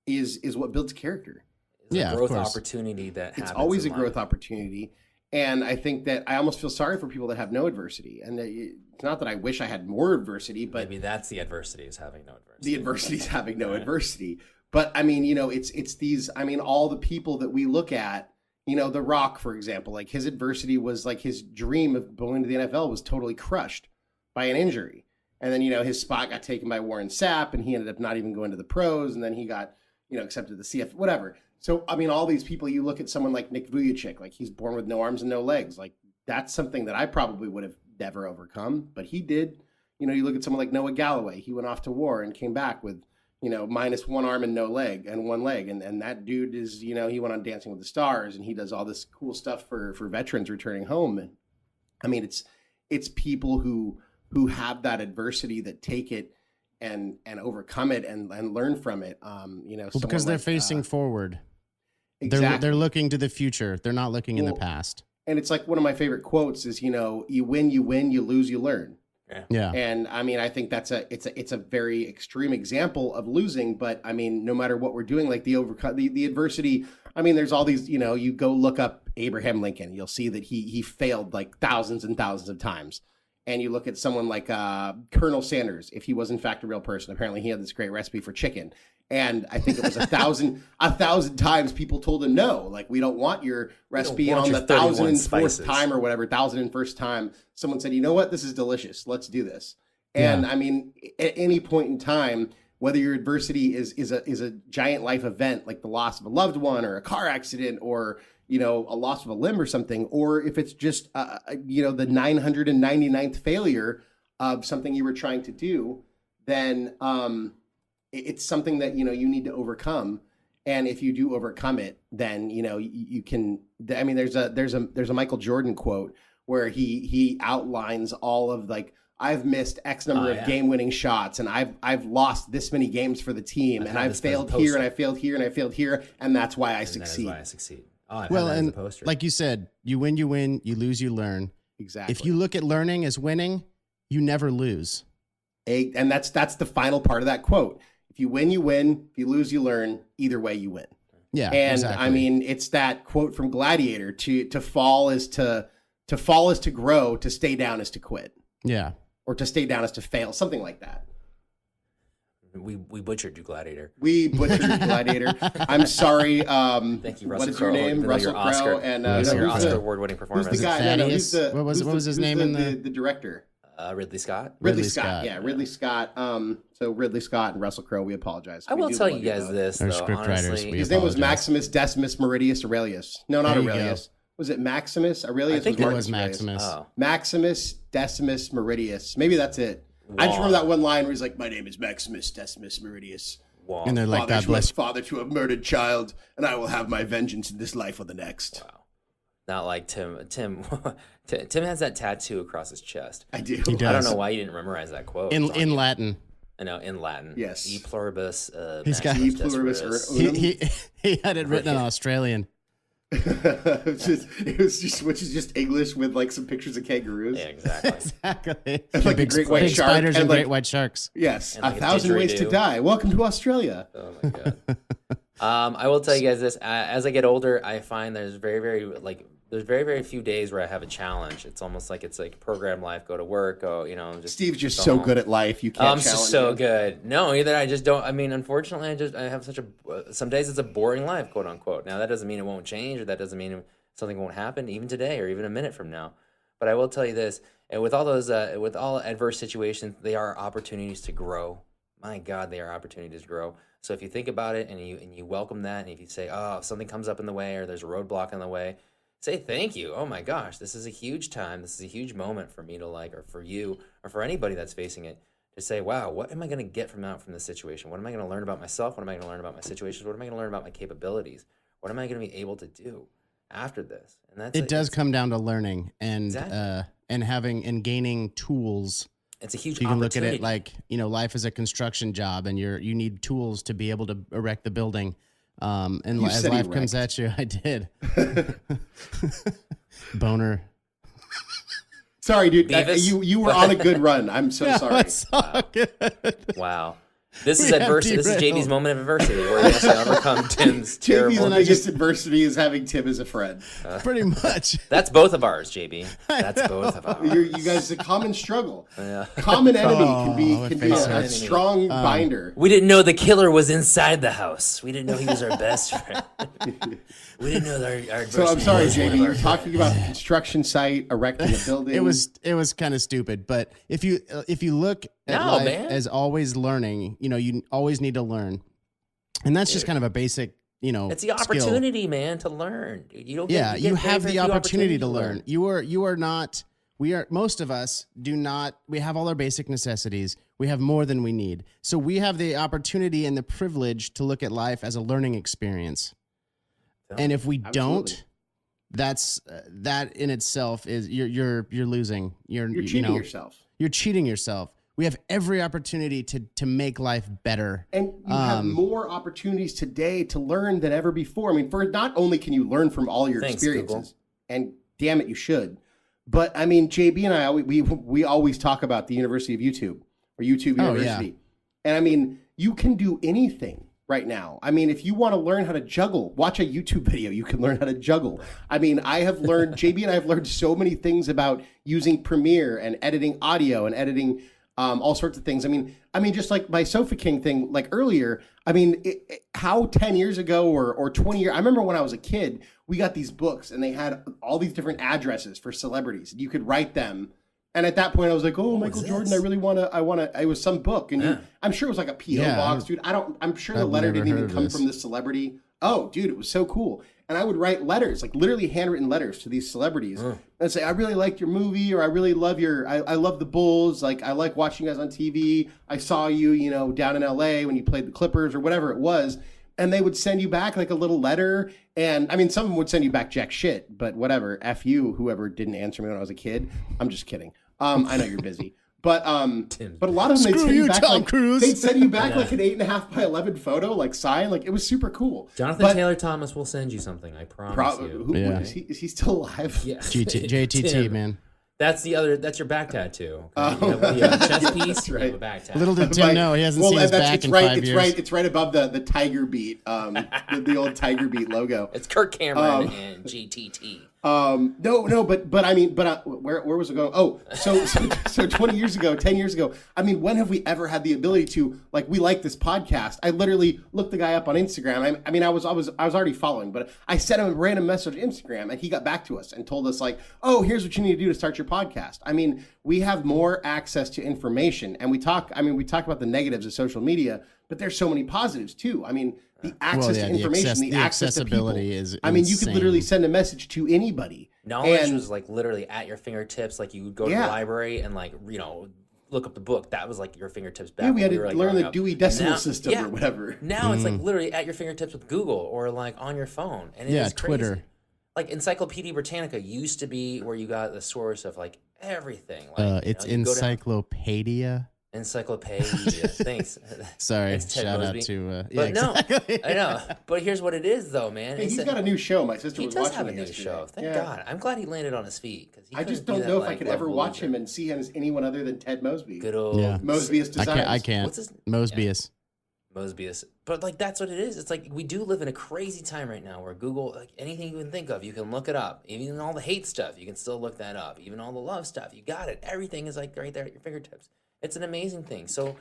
Speaker 5: is what builds character.
Speaker 4: It's
Speaker 6: Yeah,
Speaker 4: a
Speaker 6: of
Speaker 4: growth
Speaker 6: course.
Speaker 4: opportunity that
Speaker 5: It's
Speaker 4: happens
Speaker 5: always a
Speaker 4: in
Speaker 5: growth
Speaker 4: life.
Speaker 5: opportunity, and I think that I almost feel sorry for people that have no adversity. And it's not that I wish I had more adversity, but
Speaker 4: Maybe that's the adversity, is having no adversity.
Speaker 5: the adversity is having no adversity. But I mean, it's these. I mean, all the people that we look at. The Rock, for example, like his adversity was like his dream of going to the NFL was totally crushed by an injury. And then, his spot got taken by Warren Sapp and he ended up not even going to the pros. And then he got, accepted to the CF, whatever. So, I mean, all these people, you look at someone like Nick Vujicic, like he's born with no arms and no legs. Like that's something that I probably would have never overcome, but he did. You look at someone like Noah Galloway, he went off to war and came back with, minus one arm and no leg and one leg. And that dude is, he went on Dancing with the Stars and he does all this cool stuff for veterans returning home. And I mean, it's people who have that adversity that take it and overcome it and learn from it.
Speaker 6: Because they're facing forward.
Speaker 5: Exactly.
Speaker 6: They're looking to the future. They're not looking in the past.
Speaker 5: And it's like one of my favorite quotes is, you win, you lose, you learn.
Speaker 6: Yeah.
Speaker 5: And I mean, I think it's a very extreme example of losing, but I mean, no matter what we're doing, like the adversity, I mean, there's all these, you go look up Abraham Lincoln, you'll see that he failed like thousands and thousands of times. And you look at someone like Colonel Sanders, if he was in fact a real person, apparently he had this great recipe for chicken. And I think it was a thousand times people told him no, like we don't want your recipe. And
Speaker 4: want
Speaker 5: on
Speaker 4: your
Speaker 5: the
Speaker 4: 31
Speaker 5: 1004th
Speaker 4: spices.
Speaker 5: time or whatever, 1001st time, someone said, you know what, this is delicious. Let's do this. And I mean, at any point in time, whether your adversity is a giant life event like the loss of a loved one or a car accident or a loss of a limb or something, or if it's just the 999th failure of something you were trying to do, then it's something that you need to overcome. And if you do overcome it, then you can. I mean, there's a Michael Jordan quote where he outlines all of like, I've missed X number of game-winning shots, and I've lost this many games for the team, and I've failed here, and I failed here, and I failed here, and that's why I succeed.
Speaker 4: That is why I succeed. Oh, I've
Speaker 6: Well,
Speaker 4: had that as a
Speaker 6: and
Speaker 4: poster.
Speaker 6: like you said, you win, you lose, you learn.
Speaker 5: Exactly.
Speaker 6: If you look at learning as winning, you never lose.
Speaker 5: And that's the final part of that quote. If you win, you win. If you lose, you learn. Either way, you win.
Speaker 6: Yeah,
Speaker 5: And
Speaker 6: exactly.
Speaker 5: I mean, it's that quote from Gladiator: to fall is to fall is to grow, to stay down is to quit,
Speaker 6: yeah.
Speaker 5: or to stay down is to fail, something like that.
Speaker 4: We butchered you, Gladiator.
Speaker 5: We butchered Gladiator. I'm sorry.
Speaker 4: Thank you, Russell
Speaker 5: What is your
Speaker 4: Crowe,
Speaker 5: name?
Speaker 4: even though
Speaker 5: Russell
Speaker 4: you're Oscar-
Speaker 5: Crowe. And
Speaker 6: Russell
Speaker 4: Your
Speaker 6: Crowe.
Speaker 5: who's
Speaker 4: Oscar
Speaker 5: the,
Speaker 4: award-winning
Speaker 5: who's
Speaker 4: performance.
Speaker 5: the guy?
Speaker 6: Thaddeus?
Speaker 5: Who's
Speaker 6: What was his
Speaker 5: who's
Speaker 6: name in
Speaker 5: the director?
Speaker 4: Ridley Scott.
Speaker 5: Ridley
Speaker 6: Ridley
Speaker 5: Scott.
Speaker 6: Scott.
Speaker 5: Yeah, Ridley Scott. So Ridley Scott and Russell Crowe. We apologize.
Speaker 4: I
Speaker 5: We
Speaker 4: will
Speaker 5: do
Speaker 4: tell
Speaker 5: love
Speaker 4: you guys
Speaker 5: both.
Speaker 4: this,
Speaker 6: Our
Speaker 4: though.
Speaker 6: script writers,
Speaker 4: Honestly,
Speaker 6: we
Speaker 5: His name was
Speaker 6: apologize.
Speaker 5: Maximus Decimus Meridius Aurelius. No, not
Speaker 6: There you
Speaker 5: Aurelius. Was it Maximus? Aurelius
Speaker 4: I think
Speaker 5: was
Speaker 4: it
Speaker 6: It
Speaker 5: Marcus
Speaker 6: was
Speaker 5: Aurelius.
Speaker 6: Maximus.
Speaker 4: Oh,
Speaker 5: Maximus Decimus Meridius. Maybe that's it. I just remember that one line where he's like, "My name is Maximus Decimus Meridius.
Speaker 4: wow.
Speaker 6: And they're like,
Speaker 5: Father
Speaker 6: God
Speaker 5: to
Speaker 6: bless
Speaker 5: a father to a murdered child, and I will have my vengeance in this life or the next."
Speaker 4: Wow. Not like Tim. Tim has that tattoo across his chest.
Speaker 5: I do.
Speaker 6: He does.
Speaker 4: I don't know why you didn't memorize that quote.
Speaker 6: In
Speaker 4: It's on
Speaker 6: in
Speaker 4: you.
Speaker 6: Latin.
Speaker 4: I know, in Latin.
Speaker 5: Yes.
Speaker 4: E pluribus.
Speaker 6: He's got-
Speaker 4: Maximus
Speaker 5: E pluribus
Speaker 4: Desperus.
Speaker 6: He had it written in Australian.
Speaker 5: it was just, which is just English with like some pictures of kangaroos.
Speaker 4: Yeah, exactly.
Speaker 6: Exactly.
Speaker 5: And, like, a great white
Speaker 6: big
Speaker 5: shark
Speaker 6: spiders and
Speaker 5: and, like-
Speaker 6: great white sharks.
Speaker 5: Yes,
Speaker 4: And, like,
Speaker 5: a
Speaker 4: a
Speaker 5: thousand ways to
Speaker 4: didgeridoo.
Speaker 5: die. Welcome to Australia.
Speaker 4: Oh my god. I will tell you guys this: as I get older, I find there's very few days where I have a challenge. It's almost like it's like program life. Go to work. Go, just.
Speaker 5: Steve's just
Speaker 4: go
Speaker 5: so
Speaker 4: home.
Speaker 5: good at life. You can't.
Speaker 4: I'm just
Speaker 5: challenge
Speaker 4: so
Speaker 5: him.
Speaker 4: good. No, either I just don't. I mean, unfortunately, I have such a. Some days it's a boring life, quote unquote. Now that doesn't mean it won't change, or that doesn't mean something won't happen, even today, or even a minute from now. But I will tell you this: and with all those, with all adverse situations, they are opportunities to grow. My God, they are opportunities to grow. So if you think about it and you welcome that, and if you say, oh, if something comes up in the way or there's a roadblock in the way, say thank you. Oh my gosh, this is a huge time. This is a huge moment for me to or for you, or for anybody that's facing it, to say, wow, what am I going to get from this situation? What am I going to learn about myself? What am I going to learn about my situations? What am I going to learn about my capabilities? What am I going to be able to do after this? And that's
Speaker 6: It does come down to learning and
Speaker 4: Exactly.
Speaker 6: and having and gaining tools.
Speaker 4: It's a huge
Speaker 6: You can look
Speaker 4: opportunity.
Speaker 6: at it like, life is a construction job, and you need tools to be able to erect the building. And
Speaker 5: You
Speaker 6: as
Speaker 5: said
Speaker 6: life comes at you, I did. Boner.
Speaker 5: Sorry, dude.
Speaker 4: Beavis?
Speaker 5: You were on a good run. I'm so sorry.
Speaker 6: It's all good.
Speaker 4: Wow. This
Speaker 6: We
Speaker 4: is
Speaker 6: have
Speaker 4: adversity. This is
Speaker 6: derailed.
Speaker 4: JB's moment of adversity, where he has to overcome Tim's
Speaker 5: JP's
Speaker 4: terrible.
Speaker 5: biggest adversity is having Tim as a friend.
Speaker 6: Pretty much.
Speaker 4: That's both of ours, JB. That's both of ours.
Speaker 5: You guys, a common struggle.
Speaker 4: Yeah.
Speaker 5: Common enemy can
Speaker 6: Oh,
Speaker 5: be
Speaker 6: face
Speaker 5: a
Speaker 6: hurts.
Speaker 5: strong binder.
Speaker 4: We didn't know the killer was inside the house. We didn't know he was our best friend. We didn't know that our
Speaker 5: So I'm
Speaker 4: adversity
Speaker 5: sorry,
Speaker 4: was one
Speaker 5: JB.
Speaker 4: of
Speaker 5: You
Speaker 4: our
Speaker 5: were talking about the construction site, erecting a building.
Speaker 6: It was kind of stupid, but if you look at
Speaker 4: No,
Speaker 6: life
Speaker 4: man.
Speaker 6: as always learning, you always need to learn, and that's just kind of a basic,
Speaker 4: It's the
Speaker 6: skill.
Speaker 4: opportunity, man, to learn. Dude. You don't. Get,
Speaker 6: Yeah,
Speaker 4: you,
Speaker 6: you
Speaker 4: get very,
Speaker 6: have
Speaker 4: very
Speaker 6: the
Speaker 4: few
Speaker 6: opportunity to
Speaker 4: opportunities
Speaker 6: learn. You are not. We are most of us do not. We have all our basic necessities. We have more than we need. So we have the opportunity and the privilege to look at life as a learning experience. And if we don't, that's that in itself is you're losing.
Speaker 5: You're cheating yourself.
Speaker 6: You're cheating yourself. We have every opportunity to make life better.
Speaker 5: And you have more opportunities today to learn than ever before. I mean, for not only can you learn from all your
Speaker 4: Thanks,
Speaker 5: experiences, and damn it, you should. But I mean, JB and I, we always talk about the University of YouTube or YouTube
Speaker 6: Oh,
Speaker 5: University.
Speaker 6: yeah.
Speaker 5: And I mean, you can do anything right now. I mean, if you want to learn how to juggle, watch a YouTube video. You can learn how to juggle. I mean, I have learned, JB and I have learned so many things about using Premiere and editing audio and editing all sorts of things. I mean, just like my Sofa King thing, like earlier, I mean, how 10 years ago or 20 years, I remember when I was a kid, we got these books and they had all these different addresses for celebrities. You could write them. And at that point I was like, oh, Michael Jordan, I really want to, it was some book. And I'm sure it was like a P.O. box, dude. I'm sure the letter didn't even come from the celebrity. Oh, dude, it was so cool. And I would write letters, like literally handwritten letters to these celebrities and say, I really liked your movie, or I really love I love the Bulls. Like, I like watching you guys on TV. I saw you, down in LA when you played the Clippers or whatever it was. And they would send you back like a little letter. And I mean, some of them would send you back jack shit, but whatever. F you, whoever didn't answer me when I was a kid. I'm just kidding. I know you're busy. But a lot of them, they'd send you back,
Speaker 6: Tom Cruise.
Speaker 5: they'd send you back like an 8.5 by 11 photo, like signed. Like, it was super cool.
Speaker 4: Jonathan
Speaker 5: But-
Speaker 4: Taylor Thomas will send you something. I promise you.
Speaker 5: Is he still alive?
Speaker 4: Yeah.
Speaker 6: JTT,
Speaker 4: Tim.
Speaker 6: man.
Speaker 4: That's your back tattoo. Okay? You have a chest piece.
Speaker 5: right.
Speaker 4: You have a back tattoo.
Speaker 6: Little did Tim know he hasn't seen his back in 5 years.
Speaker 5: It's right above the Tiger Beat, the old Tiger Beat logo.
Speaker 4: It's Kirk Cameron and GTT.
Speaker 5: No, but I mean, where was it going? Oh, so 20 years ago, 10 years ago, I mean, when have we ever had the ability to, like, we like this podcast? I literally looked the guy up on Instagram. I mean, I was already following, but I sent him a random message on Instagram, and he got back to us and told us, like, oh, here's what you need to do to start your podcast. I mean, we have more access to information, and we talk about the negatives of social media, but there's so many positives too. I mean, the access to information, the access to people.
Speaker 6: Is
Speaker 5: I mean, you could literally send a message to anybody.
Speaker 4: Knowledge was like literally at your fingertips. Like you would go to the library and like, look up the book. That was like your fingertips back.
Speaker 5: Yeah, we had
Speaker 4: when
Speaker 5: to
Speaker 4: were, like,
Speaker 5: learn the
Speaker 4: growing up.
Speaker 5: Dewey Decimal
Speaker 4: Now-
Speaker 5: System
Speaker 4: yeah.
Speaker 5: or whatever.
Speaker 4: Now it's like literally at your fingertips with Google or like on your phone. And it is crazy.
Speaker 6: Twitter.
Speaker 4: Like Encyclopedia Britannica used to be where you got the source of like everything. Like,
Speaker 6: It's
Speaker 4: you go down-
Speaker 6: Encyclopedia.
Speaker 4: Encyclopedia. Thanks.
Speaker 6: Sorry,
Speaker 4: It's Ted
Speaker 6: shout
Speaker 4: Mosby.
Speaker 6: out to.
Speaker 4: But no,
Speaker 6: exactly.
Speaker 4: I know. But here's what it is, though, man.
Speaker 5: Hey,
Speaker 4: It's
Speaker 5: he's got a new show. My sister
Speaker 4: he
Speaker 5: was
Speaker 4: does
Speaker 5: watching
Speaker 4: have a
Speaker 5: it
Speaker 4: new
Speaker 5: yesterday.
Speaker 4: show. Thank
Speaker 5: Yeah.
Speaker 4: God. I'm glad he landed on his feet.
Speaker 5: I just don't know if I could ever watch him and see him as anyone other than Ted Mosby.
Speaker 4: Good old
Speaker 5: Mosby's Designs.
Speaker 6: I can't.
Speaker 4: What's his
Speaker 6: Mosbius.
Speaker 4: Mosbius. But like that's what it is. It's like we do live in a crazy time right now where Google, like anything you can think of, you can look it up. Even all the hate stuff, you can still look that up. Even all the love stuff, you got it. Everything is like right there at your fingertips. It's an amazing thing. So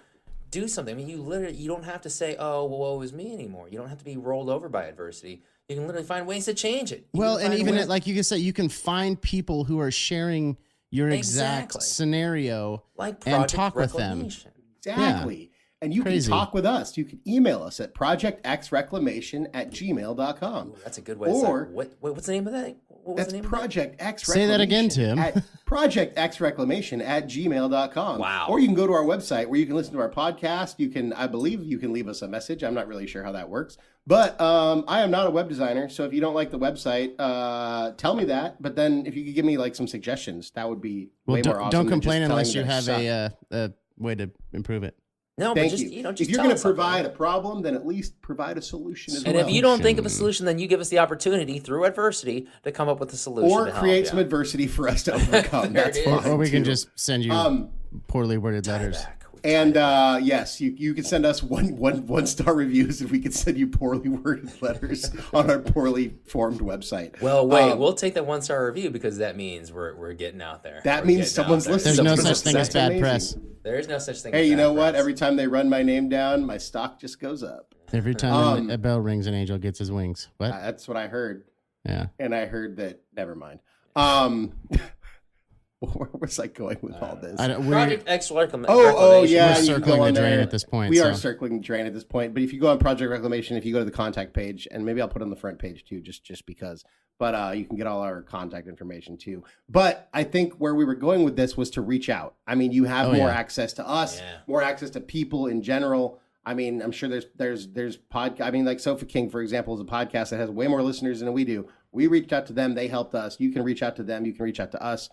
Speaker 4: do something. I mean, you don't have to say, "Oh, well, woe is me" anymore. You don't have to be rolled over by adversity. You can literally find ways to change it.
Speaker 6: Well, and even like you can say, you can find people who are sharing your exact
Speaker 4: Exactly.
Speaker 6: scenario
Speaker 4: like
Speaker 6: and
Speaker 4: Project
Speaker 6: talk with them.
Speaker 4: Reclamation.
Speaker 5: Exactly. And you
Speaker 6: Crazy.
Speaker 5: can talk with us. You can email us at projectxreclamation@gmail.com.
Speaker 4: Ooh, that's a good way.
Speaker 5: Or-
Speaker 4: to what's the name of that? What was
Speaker 5: That's
Speaker 4: the name
Speaker 5: Project X
Speaker 6: Say that again,
Speaker 5: Reclamation
Speaker 6: Tim.
Speaker 5: At projectxreclamation@gmail.com.
Speaker 4: Wow.
Speaker 5: Or you can go to our website where you can listen to our podcast. I believe you can leave us a message. I'm not really sure how that works. But I am not a web designer, so if you don't like the website, tell me that. But then if you could give me like some suggestions, that would be way more awesome.
Speaker 6: Don't
Speaker 5: than just
Speaker 6: complain
Speaker 5: telling
Speaker 6: unless
Speaker 5: me
Speaker 6: you
Speaker 5: that I
Speaker 6: have
Speaker 5: suck.
Speaker 6: a way to improve it.
Speaker 4: No,
Speaker 5: Thank
Speaker 4: but just,
Speaker 5: you.
Speaker 4: just
Speaker 5: If you're
Speaker 4: tell
Speaker 5: going
Speaker 4: us
Speaker 5: to provide
Speaker 4: something.
Speaker 5: a problem, then at least provide a solution as
Speaker 4: And
Speaker 5: well.
Speaker 4: if you don't think of a solution, then you give us the opportunity through adversity to come up with a solution.
Speaker 5: Or
Speaker 4: to help
Speaker 5: create
Speaker 4: you
Speaker 5: some
Speaker 4: out.
Speaker 5: adversity for us to overcome.
Speaker 4: There
Speaker 5: That's
Speaker 4: it is.
Speaker 5: fine.
Speaker 6: Or we can
Speaker 5: too.
Speaker 6: just send you poorly worded letters.
Speaker 4: Back. We
Speaker 5: And
Speaker 4: tie it back.
Speaker 5: yes, you can send us one star reviews, and we can send you poorly worded letters on our poorly formed website.
Speaker 4: Well, wait, we'll take that 1-star review because that means we're getting out there.
Speaker 5: That
Speaker 4: We're
Speaker 5: means
Speaker 4: getting
Speaker 5: someone's
Speaker 4: out there.
Speaker 5: listening.
Speaker 6: There's no
Speaker 5: That's
Speaker 6: such thing as bad
Speaker 5: amazing.
Speaker 6: press.
Speaker 4: There is no such thing.
Speaker 5: Hey,
Speaker 4: as
Speaker 5: you
Speaker 4: bad
Speaker 5: know what?
Speaker 4: press.
Speaker 5: Every time they run my name down, my stock just goes up.
Speaker 6: Every time a bell rings, an angel gets his wings. What?
Speaker 5: That's what I heard,
Speaker 6: Yeah.
Speaker 5: and I heard that. Never mind. Where was I going with all this?
Speaker 6: I don't,
Speaker 4: Project X Reclamation.
Speaker 5: Oh yeah,
Speaker 6: We're
Speaker 5: you
Speaker 6: circling
Speaker 5: go on
Speaker 6: the drain
Speaker 5: there.
Speaker 6: at this point,
Speaker 5: We are
Speaker 6: so.
Speaker 5: circling the drain at this point. But if you go on Project Reclamation, if you go to the contact page, and maybe I'll put it on the front page too, just because. But you can get all our contact information too. But I think where we were going with this was to reach out. I mean, you have more access to us,
Speaker 4: Yeah.
Speaker 5: more access to people in general. I mean, I'm sure there's podcast. I mean, like Sofa King, for example, is a podcast that has way more listeners than we do. We reached out to them; they helped us. You can reach out to them. You can reach out to us.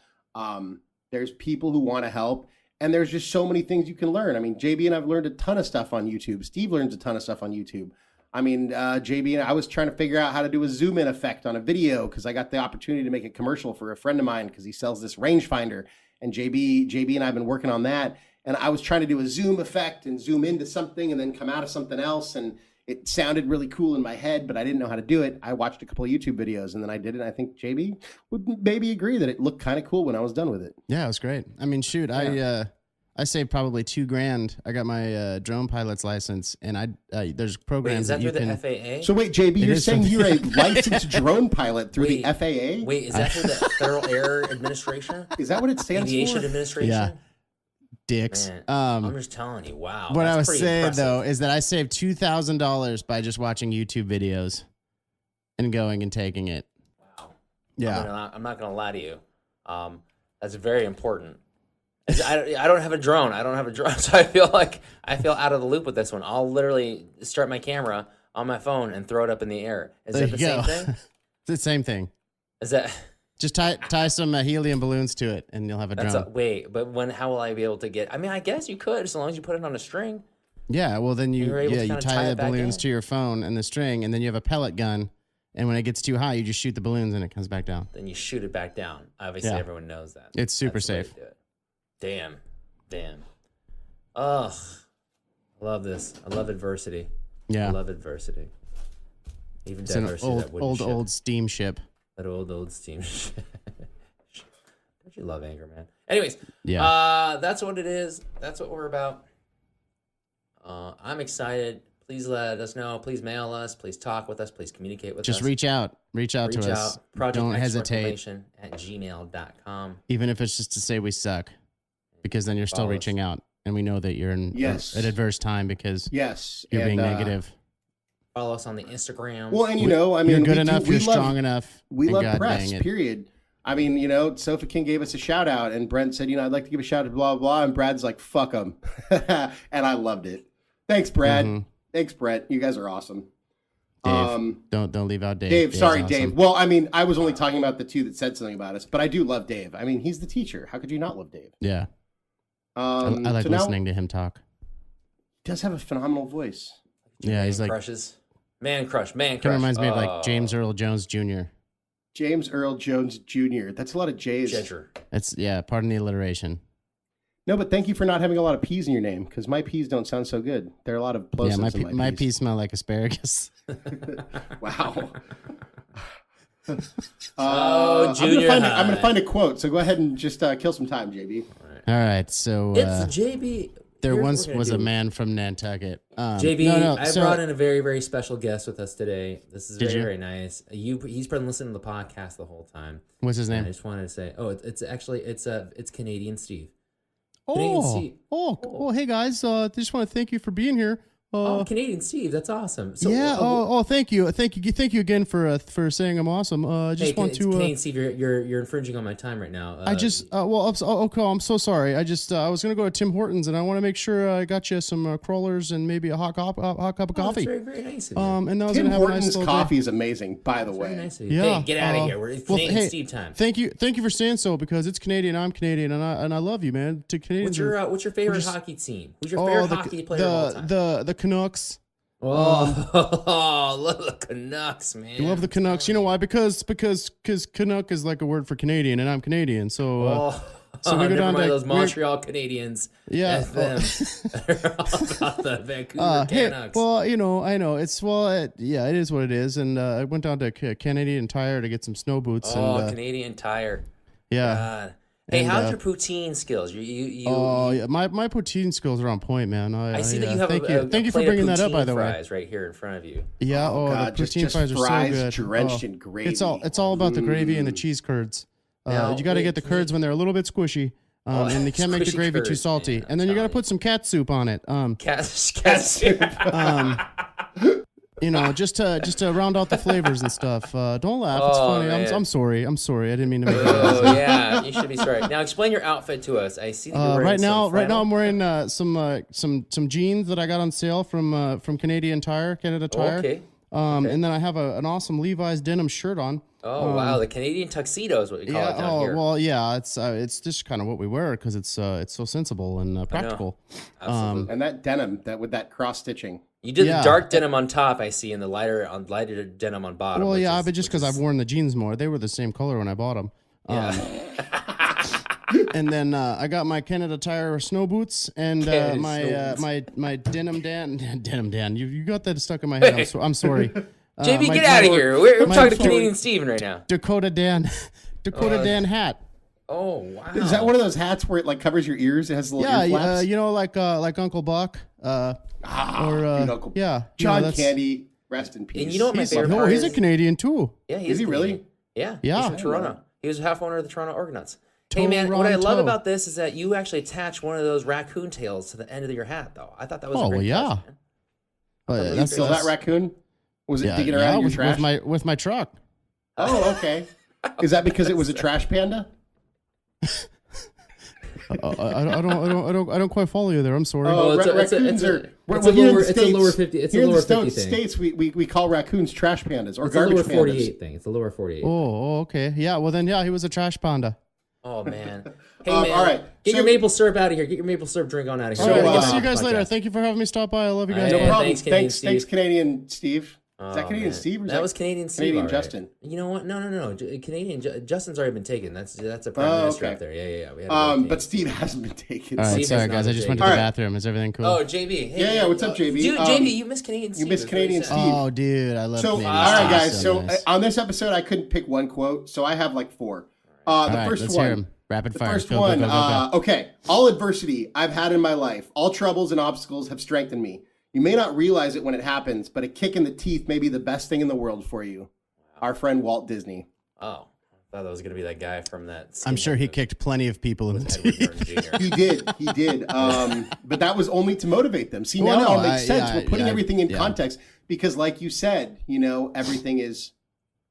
Speaker 5: There's people who want to help, and there's just so many things you can learn. I mean, JB and I've learned a ton of stuff on YouTube. Steve learns a ton of stuff on YouTube. I mean, JB and I was trying to figure out how to do a zoom in effect on a video because I got the opportunity to make a commercial for a friend of mine because he sells this rangefinder, and JB and I have been working on that. And I was trying to do a zoom effect and zoom into something and then come out of something else, and it sounded really cool in my head, but I didn't know how to do it. I watched a couple of YouTube videos and then I did it. And I think JB would maybe agree that it looked kind of cool when I was done with it.
Speaker 6: Yeah, it was great. I mean, shoot, I saved probably $2,000. I got my drone pilot's license, and there's
Speaker 4: Wait,
Speaker 6: programs
Speaker 4: is that
Speaker 6: you
Speaker 4: through
Speaker 6: can.
Speaker 4: the FAA?
Speaker 5: So wait, JB, you're
Speaker 6: is
Speaker 5: saying
Speaker 6: from-
Speaker 5: you're a licensed drone pilot through
Speaker 4: Wait,
Speaker 5: the FAA?
Speaker 4: Wait, is that through the Federal Air Administration?
Speaker 5: Is that what it stands
Speaker 4: Aviation
Speaker 5: for?
Speaker 4: Administration?
Speaker 6: Yeah. Dicks.
Speaker 4: Man, I'm just telling you, wow.
Speaker 6: What
Speaker 4: that's
Speaker 6: I was
Speaker 4: pretty
Speaker 6: saying
Speaker 4: impressive.
Speaker 6: though is that I saved $2,000 by just watching YouTube videos and going and taking it.
Speaker 4: Wow.
Speaker 6: Yeah.
Speaker 4: I'm not gonna lie to you. That's very important. I don't have a drone. So I feel out of the loop with this one. I'll literally start my camera on my phone and throw it up in the air. Is
Speaker 6: There
Speaker 4: that the
Speaker 6: you
Speaker 4: same
Speaker 6: go.
Speaker 4: thing?
Speaker 6: It's the same thing.
Speaker 4: Is that
Speaker 6: Just tie some helium balloons to it, and you'll have a drone.
Speaker 4: wait? But how will I be able to get? I mean, I guess you could as long as you put it on a string.
Speaker 6: Yeah. Well, then you
Speaker 4: You're able to
Speaker 6: you
Speaker 4: kinda tie
Speaker 6: tie
Speaker 4: it
Speaker 6: the
Speaker 4: back
Speaker 6: balloons
Speaker 4: in.
Speaker 6: to your phone and the string, and then you have a pellet gun, And when it gets too high, you just shoot the balloons and it comes back down.
Speaker 4: Then you shoot it back down. Obviously,
Speaker 6: Yeah.
Speaker 4: everyone knows that.
Speaker 6: It's super
Speaker 4: That's the way
Speaker 6: safe.
Speaker 4: to do it. Damn. Ugh. I love this. I love adversity.
Speaker 6: Yeah.
Speaker 4: I love adversity. Even
Speaker 6: It's an
Speaker 4: diversity. That wooden ship.
Speaker 6: old steam ship.
Speaker 4: That old steam ship. Don't you love anger, man? Anyways,
Speaker 6: Yeah.
Speaker 4: that's what it is. That's what we're about. I'm excited. Please let us know. Please mail us. Please talk with us. Please communicate with us.
Speaker 6: Just reach out. Reach out to us. Don't hesitate.
Speaker 4: @gmail.com.
Speaker 6: Even if it's just to say we suck. Because then you're still
Speaker 4: Follow us.
Speaker 6: reaching out. And we know that you're in
Speaker 5: Yes.
Speaker 6: an adverse time because
Speaker 5: Yes.
Speaker 6: you're being
Speaker 5: and,
Speaker 6: negative.
Speaker 4: Follow us on the Instagram.
Speaker 5: Well, and I mean,
Speaker 6: You're good
Speaker 5: we
Speaker 6: enough.
Speaker 5: we
Speaker 6: You're
Speaker 5: love-
Speaker 6: strong enough.
Speaker 5: We
Speaker 6: and
Speaker 5: love
Speaker 6: God
Speaker 5: press,
Speaker 6: dang it.
Speaker 5: period. I mean, Sofa King gave us a shout out, and Brent said, I'd like to give a shout out to blah, blah, blah. And Brad's like, fuck them. And I loved it. Thanks, Brad.
Speaker 6: Mhm.
Speaker 5: Thanks, Brent. You guys are awesome.
Speaker 6: Dave. Don't leave out Dave.
Speaker 5: Dave,
Speaker 6: Dave's
Speaker 5: sorry,
Speaker 6: awesome.
Speaker 5: Dave. Well, I mean, I was only talking about the two that said something about us, but I do love Dave. I mean, he's the teacher. How could you not love Dave?
Speaker 6: Yeah. I like
Speaker 5: so now-
Speaker 6: listening to him talk.
Speaker 5: He does have a phenomenal voice.
Speaker 6: Yeah, he's like
Speaker 4: crushes. Man crush.
Speaker 6: kind of reminds me of like James Earl Jones Jr.
Speaker 5: James Earl Jones Jr. That's a lot of J's.
Speaker 4: Jedger.
Speaker 6: It's pardon the alliteration.
Speaker 5: No, but thank you for not having a lot of P's in your name, because my P's don't sound so good. There are a lot of plosives
Speaker 6: Yeah,
Speaker 5: in
Speaker 6: my
Speaker 5: P's.
Speaker 6: peas smell like asparagus.
Speaker 5: Wow.
Speaker 4: Junior
Speaker 5: I'm
Speaker 4: high.
Speaker 5: gonna find a quote. So go ahead and just kill some time, JB.
Speaker 6: All right, so
Speaker 4: It's JB.
Speaker 6: there
Speaker 4: Here's what
Speaker 6: once
Speaker 4: we're gonna
Speaker 6: was a
Speaker 4: do.
Speaker 6: man from Nantucket.
Speaker 4: JB, I
Speaker 6: so-
Speaker 4: brought in a very, very special guest with us today. This is
Speaker 6: Did
Speaker 4: very,
Speaker 6: you?
Speaker 4: very nice. He's been listening to the podcast the whole time.
Speaker 6: What's his
Speaker 4: And I
Speaker 6: name?
Speaker 4: just wanted to say, it's Canadian Steve. Canadian Steve.
Speaker 6: Hey guys, just want to thank you for being here.
Speaker 4: Canadian Steve, that's awesome. So,
Speaker 6: Thank you again for saying I'm awesome.
Speaker 4: hey, Canadian Steve, you're infringing on my time right now.
Speaker 6: I'm so sorry. I was gonna go to Tim Hortons and I want to make sure I got you some crawlers and maybe a hot cup of coffee.
Speaker 4: That's very, very nice of you.
Speaker 6: And I was
Speaker 5: Tim
Speaker 6: gonna have a
Speaker 5: Hortons
Speaker 6: nice little
Speaker 5: coffee
Speaker 6: day.
Speaker 5: is amazing, by the
Speaker 4: Very
Speaker 5: way.
Speaker 4: nice of you.
Speaker 6: Yeah.
Speaker 4: Hey, get out of here. It's Canadian Steve time.
Speaker 6: Thank you for saying so because it's Canadian. I'm Canadian and I love you, man. To Canadians.
Speaker 4: What's your favorite hockey team? Who's your favorite hockey player of all time?
Speaker 6: the Canucks.
Speaker 4: Oh, love the Canucks, man.
Speaker 6: You love the Canucks. You know why? Because Canuck is like a word for Canadian, and I'm Canadian. So so we go
Speaker 4: never
Speaker 6: down
Speaker 4: mind
Speaker 6: to
Speaker 4: those Montreal Canadians.
Speaker 6: Yeah.
Speaker 4: F them. They're all about the Vancouver Canucks.
Speaker 6: I know. It is what it is. And I went down to Canadian Tire to get some snow boots. and
Speaker 4: Canadian Tire.
Speaker 6: yeah.
Speaker 4: God. Hey,
Speaker 6: And,
Speaker 4: how's your poutine skills?
Speaker 6: My poutine skills are on point, man.
Speaker 4: I see that you have
Speaker 6: thank you for
Speaker 4: plate of
Speaker 6: bringing that up, by
Speaker 4: poutine
Speaker 6: the way.
Speaker 4: fries right here in front of you.
Speaker 6: Yeah.
Speaker 5: God,
Speaker 6: The poutine fries are so good.
Speaker 5: drenched in gravy.
Speaker 6: It's all about the gravy and the cheese curds.
Speaker 4: Now,
Speaker 6: You got to get the curds when they're a little bit squishy, and you can't make the
Speaker 4: squishy
Speaker 6: gravy too
Speaker 4: curds,
Speaker 6: salty.
Speaker 4: man,
Speaker 6: And then you got to
Speaker 4: I'm
Speaker 6: put some cat soup on it.
Speaker 4: Cat soup.
Speaker 6: Just to round out the flavors and stuff. Don't laugh. It's
Speaker 4: Oh,
Speaker 6: funny.
Speaker 4: man.
Speaker 6: I'm sorry. I didn't mean to make it.
Speaker 4: Oh yeah, you should be sorry. Now explain your outfit to us. I see that you're wearing
Speaker 6: Right now
Speaker 4: flannel.
Speaker 6: I'm wearing some jeans that I got on sale from Canadian Tire, Canada Tire.
Speaker 4: Okay.
Speaker 6: And then I have an awesome Levi's denim shirt on.
Speaker 4: Oh wow, the Canadian tuxedo is what we call it down here.
Speaker 6: Well, yeah, it's just kind of what we wear because it's so sensible and practical.
Speaker 4: Absolutely.
Speaker 5: And that denim, with that cross stitching.
Speaker 4: You did
Speaker 6: yeah.
Speaker 4: the dark denim on top, I see, and the lighter denim on bottom.
Speaker 6: Well,
Speaker 4: which
Speaker 6: yeah,
Speaker 4: is-
Speaker 6: but just
Speaker 4: which
Speaker 6: because
Speaker 4: is-
Speaker 6: I've worn the jeans more, they were the same color when I bought them. And then I got my Canada Tire snow boots and
Speaker 4: Canada
Speaker 6: my
Speaker 4: snow
Speaker 6: my denim Dan. You got that stuck in my head. I'm sorry.
Speaker 4: JB,
Speaker 6: my
Speaker 4: get out of
Speaker 6: Ford-
Speaker 4: here. We're
Speaker 6: my
Speaker 4: talking to
Speaker 6: Ford-
Speaker 4: Canadian Steven right now.
Speaker 6: Dakota Dan Dan hat.
Speaker 4: Oh wow.
Speaker 5: Is that one of those hats where it like covers your ears? It has little
Speaker 6: Yeah,
Speaker 5: ear flaps?
Speaker 6: like Uncle Buck.
Speaker 5: Good Uncle
Speaker 6: Yeah,
Speaker 5: John
Speaker 6: that's-
Speaker 5: Candy, rest in peace.
Speaker 4: And you know what my favorite
Speaker 6: No,
Speaker 4: part
Speaker 6: he's a
Speaker 4: is?
Speaker 6: Canadian too.
Speaker 4: Yeah,
Speaker 5: Is he really?
Speaker 4: Canadian. Yeah.
Speaker 6: Yeah.
Speaker 4: He's from Toronto. He was half owner of the Toronto Argonauts. Hey man, what I love
Speaker 6: Toronto.
Speaker 4: about this is that you actually attach one of those raccoon tails to the end of your hat, though. I thought that was a
Speaker 6: Oh,
Speaker 4: great
Speaker 6: well, yeah.
Speaker 4: touch, man.
Speaker 6: That's
Speaker 5: So that raccoon, was it digging around in your trash?
Speaker 6: with my truck.
Speaker 5: Oh, okay. Is that because it was a trash panda?
Speaker 6: I don't quite follow you there. I'm sorry.
Speaker 5: Oh,
Speaker 4: it's a-
Speaker 5: raccoons are.
Speaker 4: it's a
Speaker 5: well,
Speaker 4: lower-
Speaker 5: here in the
Speaker 4: it's a
Speaker 5: States-
Speaker 4: lower 50 it's a
Speaker 5: here in
Speaker 4: lower
Speaker 5: the
Speaker 4: 50 thing.
Speaker 5: States, we call raccoons trash pandas or
Speaker 4: It's a
Speaker 5: garbage
Speaker 4: lower
Speaker 5: pandas.
Speaker 4: 48 thing. It's a lower 48.
Speaker 6: Oh, okay. Yeah. Well, then, yeah, he was a trash panda.
Speaker 4: Oh man. Hey man.
Speaker 5: all right.
Speaker 4: Get
Speaker 5: So-
Speaker 4: your maple syrup out of here. Get your maple syrup drink on out of here.
Speaker 5: So,
Speaker 6: All right,
Speaker 4: We gotta
Speaker 6: I'll
Speaker 4: get
Speaker 6: see you
Speaker 4: back
Speaker 6: guys
Speaker 4: to the
Speaker 6: later.
Speaker 4: podcast.
Speaker 6: Thank you for having me stop by. I love you guys.
Speaker 4: Yeah,
Speaker 5: No problem.
Speaker 4: thanks, Canadian
Speaker 5: Thanks, Canadian Steve. Is that Canadian Steve? Or is
Speaker 4: that was Canadian Steve.
Speaker 5: Canadian
Speaker 4: all right.
Speaker 5: Justin.
Speaker 4: You know what? No. Justin's already been taken. That's a prime minister
Speaker 5: okay.
Speaker 4: up there. Yeah. We had a
Speaker 5: But Steve hasn't been taken.
Speaker 6: All right,
Speaker 4: Steve
Speaker 6: sorry
Speaker 4: has not
Speaker 6: guys. I
Speaker 4: been
Speaker 6: just went to
Speaker 4: taken.
Speaker 6: the bathroom. Is everything cool?
Speaker 4: Oh, JB. Hey,
Speaker 5: Yeah, what's up, JB?
Speaker 4: Dude, JB, you missed Canadian Steve.
Speaker 5: You missed
Speaker 4: That's very
Speaker 5: Canadian
Speaker 4: sad.
Speaker 5: Steve.
Speaker 6: Oh, dude, I love.
Speaker 5: So,
Speaker 6: Canadian
Speaker 5: all right,
Speaker 6: Steve.
Speaker 5: guys. So,
Speaker 6: nice.
Speaker 5: on this episode, I couldn't pick one quote, so I have like 4. The
Speaker 6: All right,
Speaker 5: first
Speaker 6: let's hear
Speaker 5: one.
Speaker 6: 'em. Rapid
Speaker 5: The
Speaker 6: fire.
Speaker 5: first
Speaker 6: Go,
Speaker 5: one.
Speaker 6: Go, go, go.
Speaker 5: Okay. All adversity I've had in my life, all troubles and obstacles have strengthened me. You may not realize it when it happens, but a kick in the teeth may be the best thing in the world for you. Our friend Walt Disney.
Speaker 4: Oh, I thought that was gonna be that guy from that.
Speaker 6: I'm sure he
Speaker 4: with
Speaker 6: kicked plenty of people in the
Speaker 4: Edward
Speaker 6: teeth.
Speaker 4: Norton Jr.
Speaker 5: He did. But that was only to motivate them. See,
Speaker 6: Well,
Speaker 5: now
Speaker 6: no,
Speaker 5: it all makes sense. We're putting
Speaker 6: yeah,
Speaker 5: everything in
Speaker 6: yeah.
Speaker 5: context because, like you said, everything is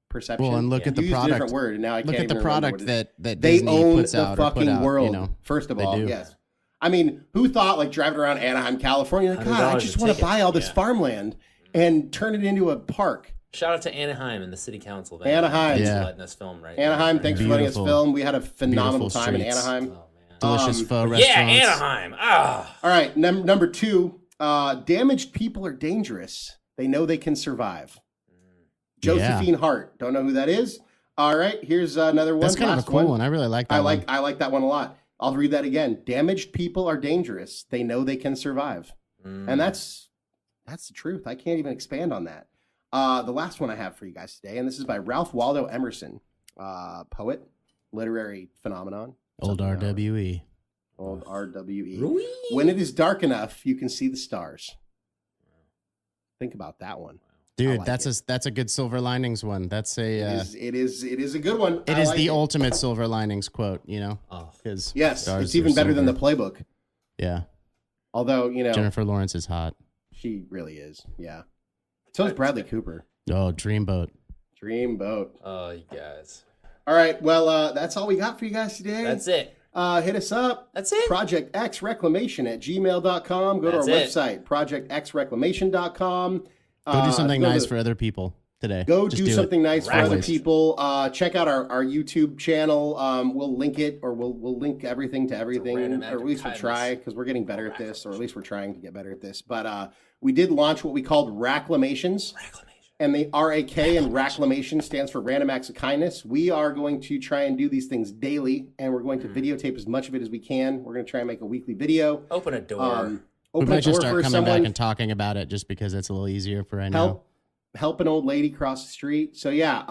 Speaker 5: perception.
Speaker 6: Well, and look at the
Speaker 5: You used a
Speaker 6: product.
Speaker 5: different word, and now I
Speaker 6: Look
Speaker 5: can't
Speaker 6: at the
Speaker 5: even remember
Speaker 6: product
Speaker 5: what it is.
Speaker 6: that
Speaker 5: They
Speaker 6: Disney
Speaker 5: own
Speaker 6: puts
Speaker 5: the
Speaker 6: out or put
Speaker 5: fucking
Speaker 6: out,
Speaker 5: world.
Speaker 6: You know,
Speaker 5: First of
Speaker 6: they
Speaker 5: all,
Speaker 6: do.
Speaker 5: yes. I mean, who thought like driving around Anaheim, California? Like, God, I
Speaker 4: $100
Speaker 5: just
Speaker 4: a
Speaker 5: want to
Speaker 4: ticket.
Speaker 5: buy all this
Speaker 4: Yeah.
Speaker 5: farmland and turn it into a park.
Speaker 4: Shout out to Anaheim and the city council. Man.
Speaker 5: Anaheim.
Speaker 4: Thanks for
Speaker 6: Yeah.
Speaker 4: letting us film right.
Speaker 5: Anaheim,
Speaker 4: right
Speaker 5: thanks
Speaker 4: now.
Speaker 5: for letting us
Speaker 6: Beautiful.
Speaker 5: film. We had a phenomenal
Speaker 6: Beautiful
Speaker 5: time in
Speaker 6: streets.
Speaker 5: Anaheim.
Speaker 4: Oh man.
Speaker 6: Delicious pho
Speaker 4: Yeah,
Speaker 6: restaurants.
Speaker 4: Anaheim. Ah.
Speaker 5: All right, number 2. Damaged people are dangerous. They know they can survive. Josephine Hart. Don't know who that is. All right, here's another one.
Speaker 6: That's kind of a
Speaker 5: Last
Speaker 6: cool one. I really like that.
Speaker 5: I
Speaker 6: one.
Speaker 5: like that one a lot. I'll read that again. Damaged people are dangerous. They know they can survive. And that's the truth. I can't even expand on that. The last one I have for you guys today, and this is by Ralph Waldo Emerson, poet, literary phenomenon.
Speaker 6: Old RWE.
Speaker 5: Old RWE.
Speaker 4: Rui.
Speaker 5: When it is dark enough, you can see the stars. Think about that one.
Speaker 6: Dude,
Speaker 5: like
Speaker 6: that's a good silver linings one. That's a
Speaker 5: It is a good one.
Speaker 6: it
Speaker 5: I
Speaker 6: is
Speaker 5: like
Speaker 6: the
Speaker 5: it.
Speaker 6: ultimate silver linings quote, you know?
Speaker 4: Oh.
Speaker 6: Because
Speaker 5: Yes, it's even better than the playbook.
Speaker 6: Yeah.
Speaker 5: Although,
Speaker 6: Jennifer Lawrence is hot.
Speaker 5: she really is. Yeah. So is Bradley Cooper.
Speaker 6: Oh, Dreamboat.
Speaker 5: Dreamboat.
Speaker 4: Oh, you guys.
Speaker 5: All right. Well, that's all we got for you guys today.
Speaker 4: That's it.
Speaker 5: Hit us up.
Speaker 4: That's it.
Speaker 5: Project X Reclamation at gmail.com. Go
Speaker 4: That's
Speaker 5: to our
Speaker 4: it.
Speaker 5: website, projectxreclamation.com.
Speaker 6: Go do something
Speaker 5: go
Speaker 6: nice
Speaker 5: to-
Speaker 6: for other people today.
Speaker 5: Go
Speaker 6: Just
Speaker 5: do
Speaker 6: it.
Speaker 5: something nice for other
Speaker 6: Always.
Speaker 5: people. Check out our YouTube channel. We'll link it, or we'll link everything to everything,
Speaker 4: random
Speaker 5: or
Speaker 4: act
Speaker 5: at
Speaker 4: of
Speaker 5: least we'll
Speaker 4: kindness.
Speaker 5: try because we're getting better at this, or at least we're trying to get better at this. But we did launch what we called Reclamations. And the RAK and Reclamation stands for Random Acts of Kindness. We are going to try and do these things daily, and we're going to videotape as much of it as we can. We're going to try and make a weekly video.
Speaker 4: Open a door.
Speaker 6: We
Speaker 5: Open a
Speaker 6: might just
Speaker 5: door
Speaker 6: start
Speaker 5: for
Speaker 6: coming
Speaker 5: someone.
Speaker 6: back and talking about it just because it's a little easier for right now.
Speaker 5: Help an old lady cross the street. So yeah,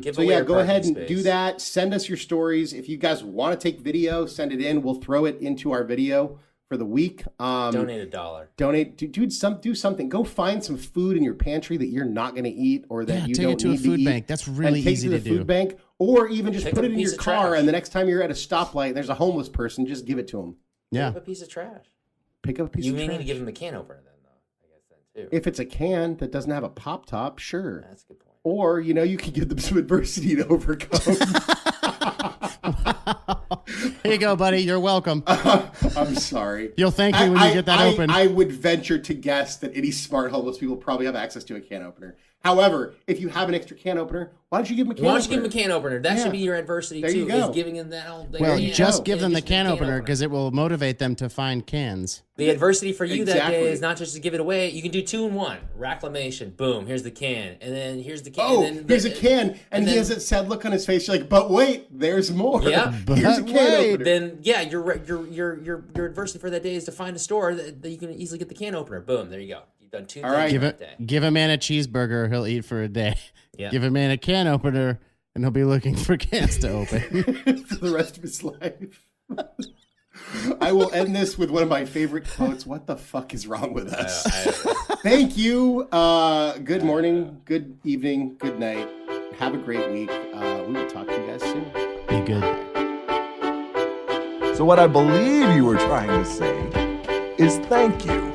Speaker 4: Give away your
Speaker 5: go ahead and
Speaker 4: parking
Speaker 5: do
Speaker 4: space.
Speaker 5: that. Send us your stories. If you guys want to take video, send it in. We'll throw it into our video for the week.
Speaker 4: Donate $1.
Speaker 5: Donate. Do something. Go find some food in your pantry that you're not going to eat or that
Speaker 6: Yeah,
Speaker 5: you
Speaker 6: take
Speaker 5: don't
Speaker 6: it to a
Speaker 5: need
Speaker 6: food
Speaker 5: eat,
Speaker 6: bank. That's really
Speaker 5: and take
Speaker 6: easy
Speaker 5: it to
Speaker 6: to
Speaker 5: the
Speaker 6: do.
Speaker 5: food bank, or even just
Speaker 4: Pick
Speaker 5: put
Speaker 4: up
Speaker 5: it
Speaker 4: a
Speaker 5: in your
Speaker 4: piece of
Speaker 5: car,
Speaker 4: trash.
Speaker 5: and the next time you're at a stoplight and there's a homeless person, just give it to them.
Speaker 6: Yeah.
Speaker 4: A piece of trash.
Speaker 5: Pick up a piece
Speaker 4: You
Speaker 5: of
Speaker 4: may
Speaker 5: trash.
Speaker 4: need to give him the can opener then, though. I guess then too.
Speaker 5: If it's a can that doesn't have a pop top, sure.
Speaker 4: That's a good point.
Speaker 5: Or, you can give them some adversity to overcome.
Speaker 6: Here you go, buddy. You're welcome.
Speaker 5: I'm sorry.
Speaker 6: You'll thank me when you get that open.
Speaker 5: I would venture to guess that any smart homeless people probably have access to a can opener. However, if you have an extra can opener, why don't you give them a can
Speaker 4: Why
Speaker 5: opener?
Speaker 4: don't you give him a can opener? That
Speaker 5: Yeah.
Speaker 4: should be your adversity
Speaker 5: There
Speaker 4: too.
Speaker 5: you go.
Speaker 4: Is giving him that whole.
Speaker 6: Well,
Speaker 5: you
Speaker 6: just
Speaker 5: go.
Speaker 6: give them the
Speaker 4: just
Speaker 6: can opener because it will motivate them to find cans.
Speaker 4: The adversity for you that
Speaker 5: Exactly.
Speaker 4: day is not just to give it away. You can do 2 in 1. Reclamation. Boom. Here's the can, and then here's the can.
Speaker 5: Oh,
Speaker 4: and then
Speaker 5: here's a can, and he
Speaker 4: then-
Speaker 5: has that sad look on his face. You're like, but wait, there's more.
Speaker 4: Yeah.
Speaker 5: Here's a
Speaker 6: But
Speaker 5: can
Speaker 6: wait,
Speaker 5: opener.
Speaker 4: Then yeah, your adversity for that day is to find a store that you can easily get the can opener. Boom. There you go. You've done 2
Speaker 5: All
Speaker 4: things
Speaker 5: right.
Speaker 4: that day.
Speaker 6: Give a man a cheeseburger, he'll eat for a day.
Speaker 4: Yeah.
Speaker 6: Give a man a can opener, and he'll be looking for cans to open.
Speaker 5: For the rest of his life. I will end this with one of my favorite quotes. What the fuck is wrong with us? Thank you. Good morning, good evening, good night. Have a great week. We will talk to you guys soon.
Speaker 6: Be good.
Speaker 2: So what I believe you were trying to say is thank you.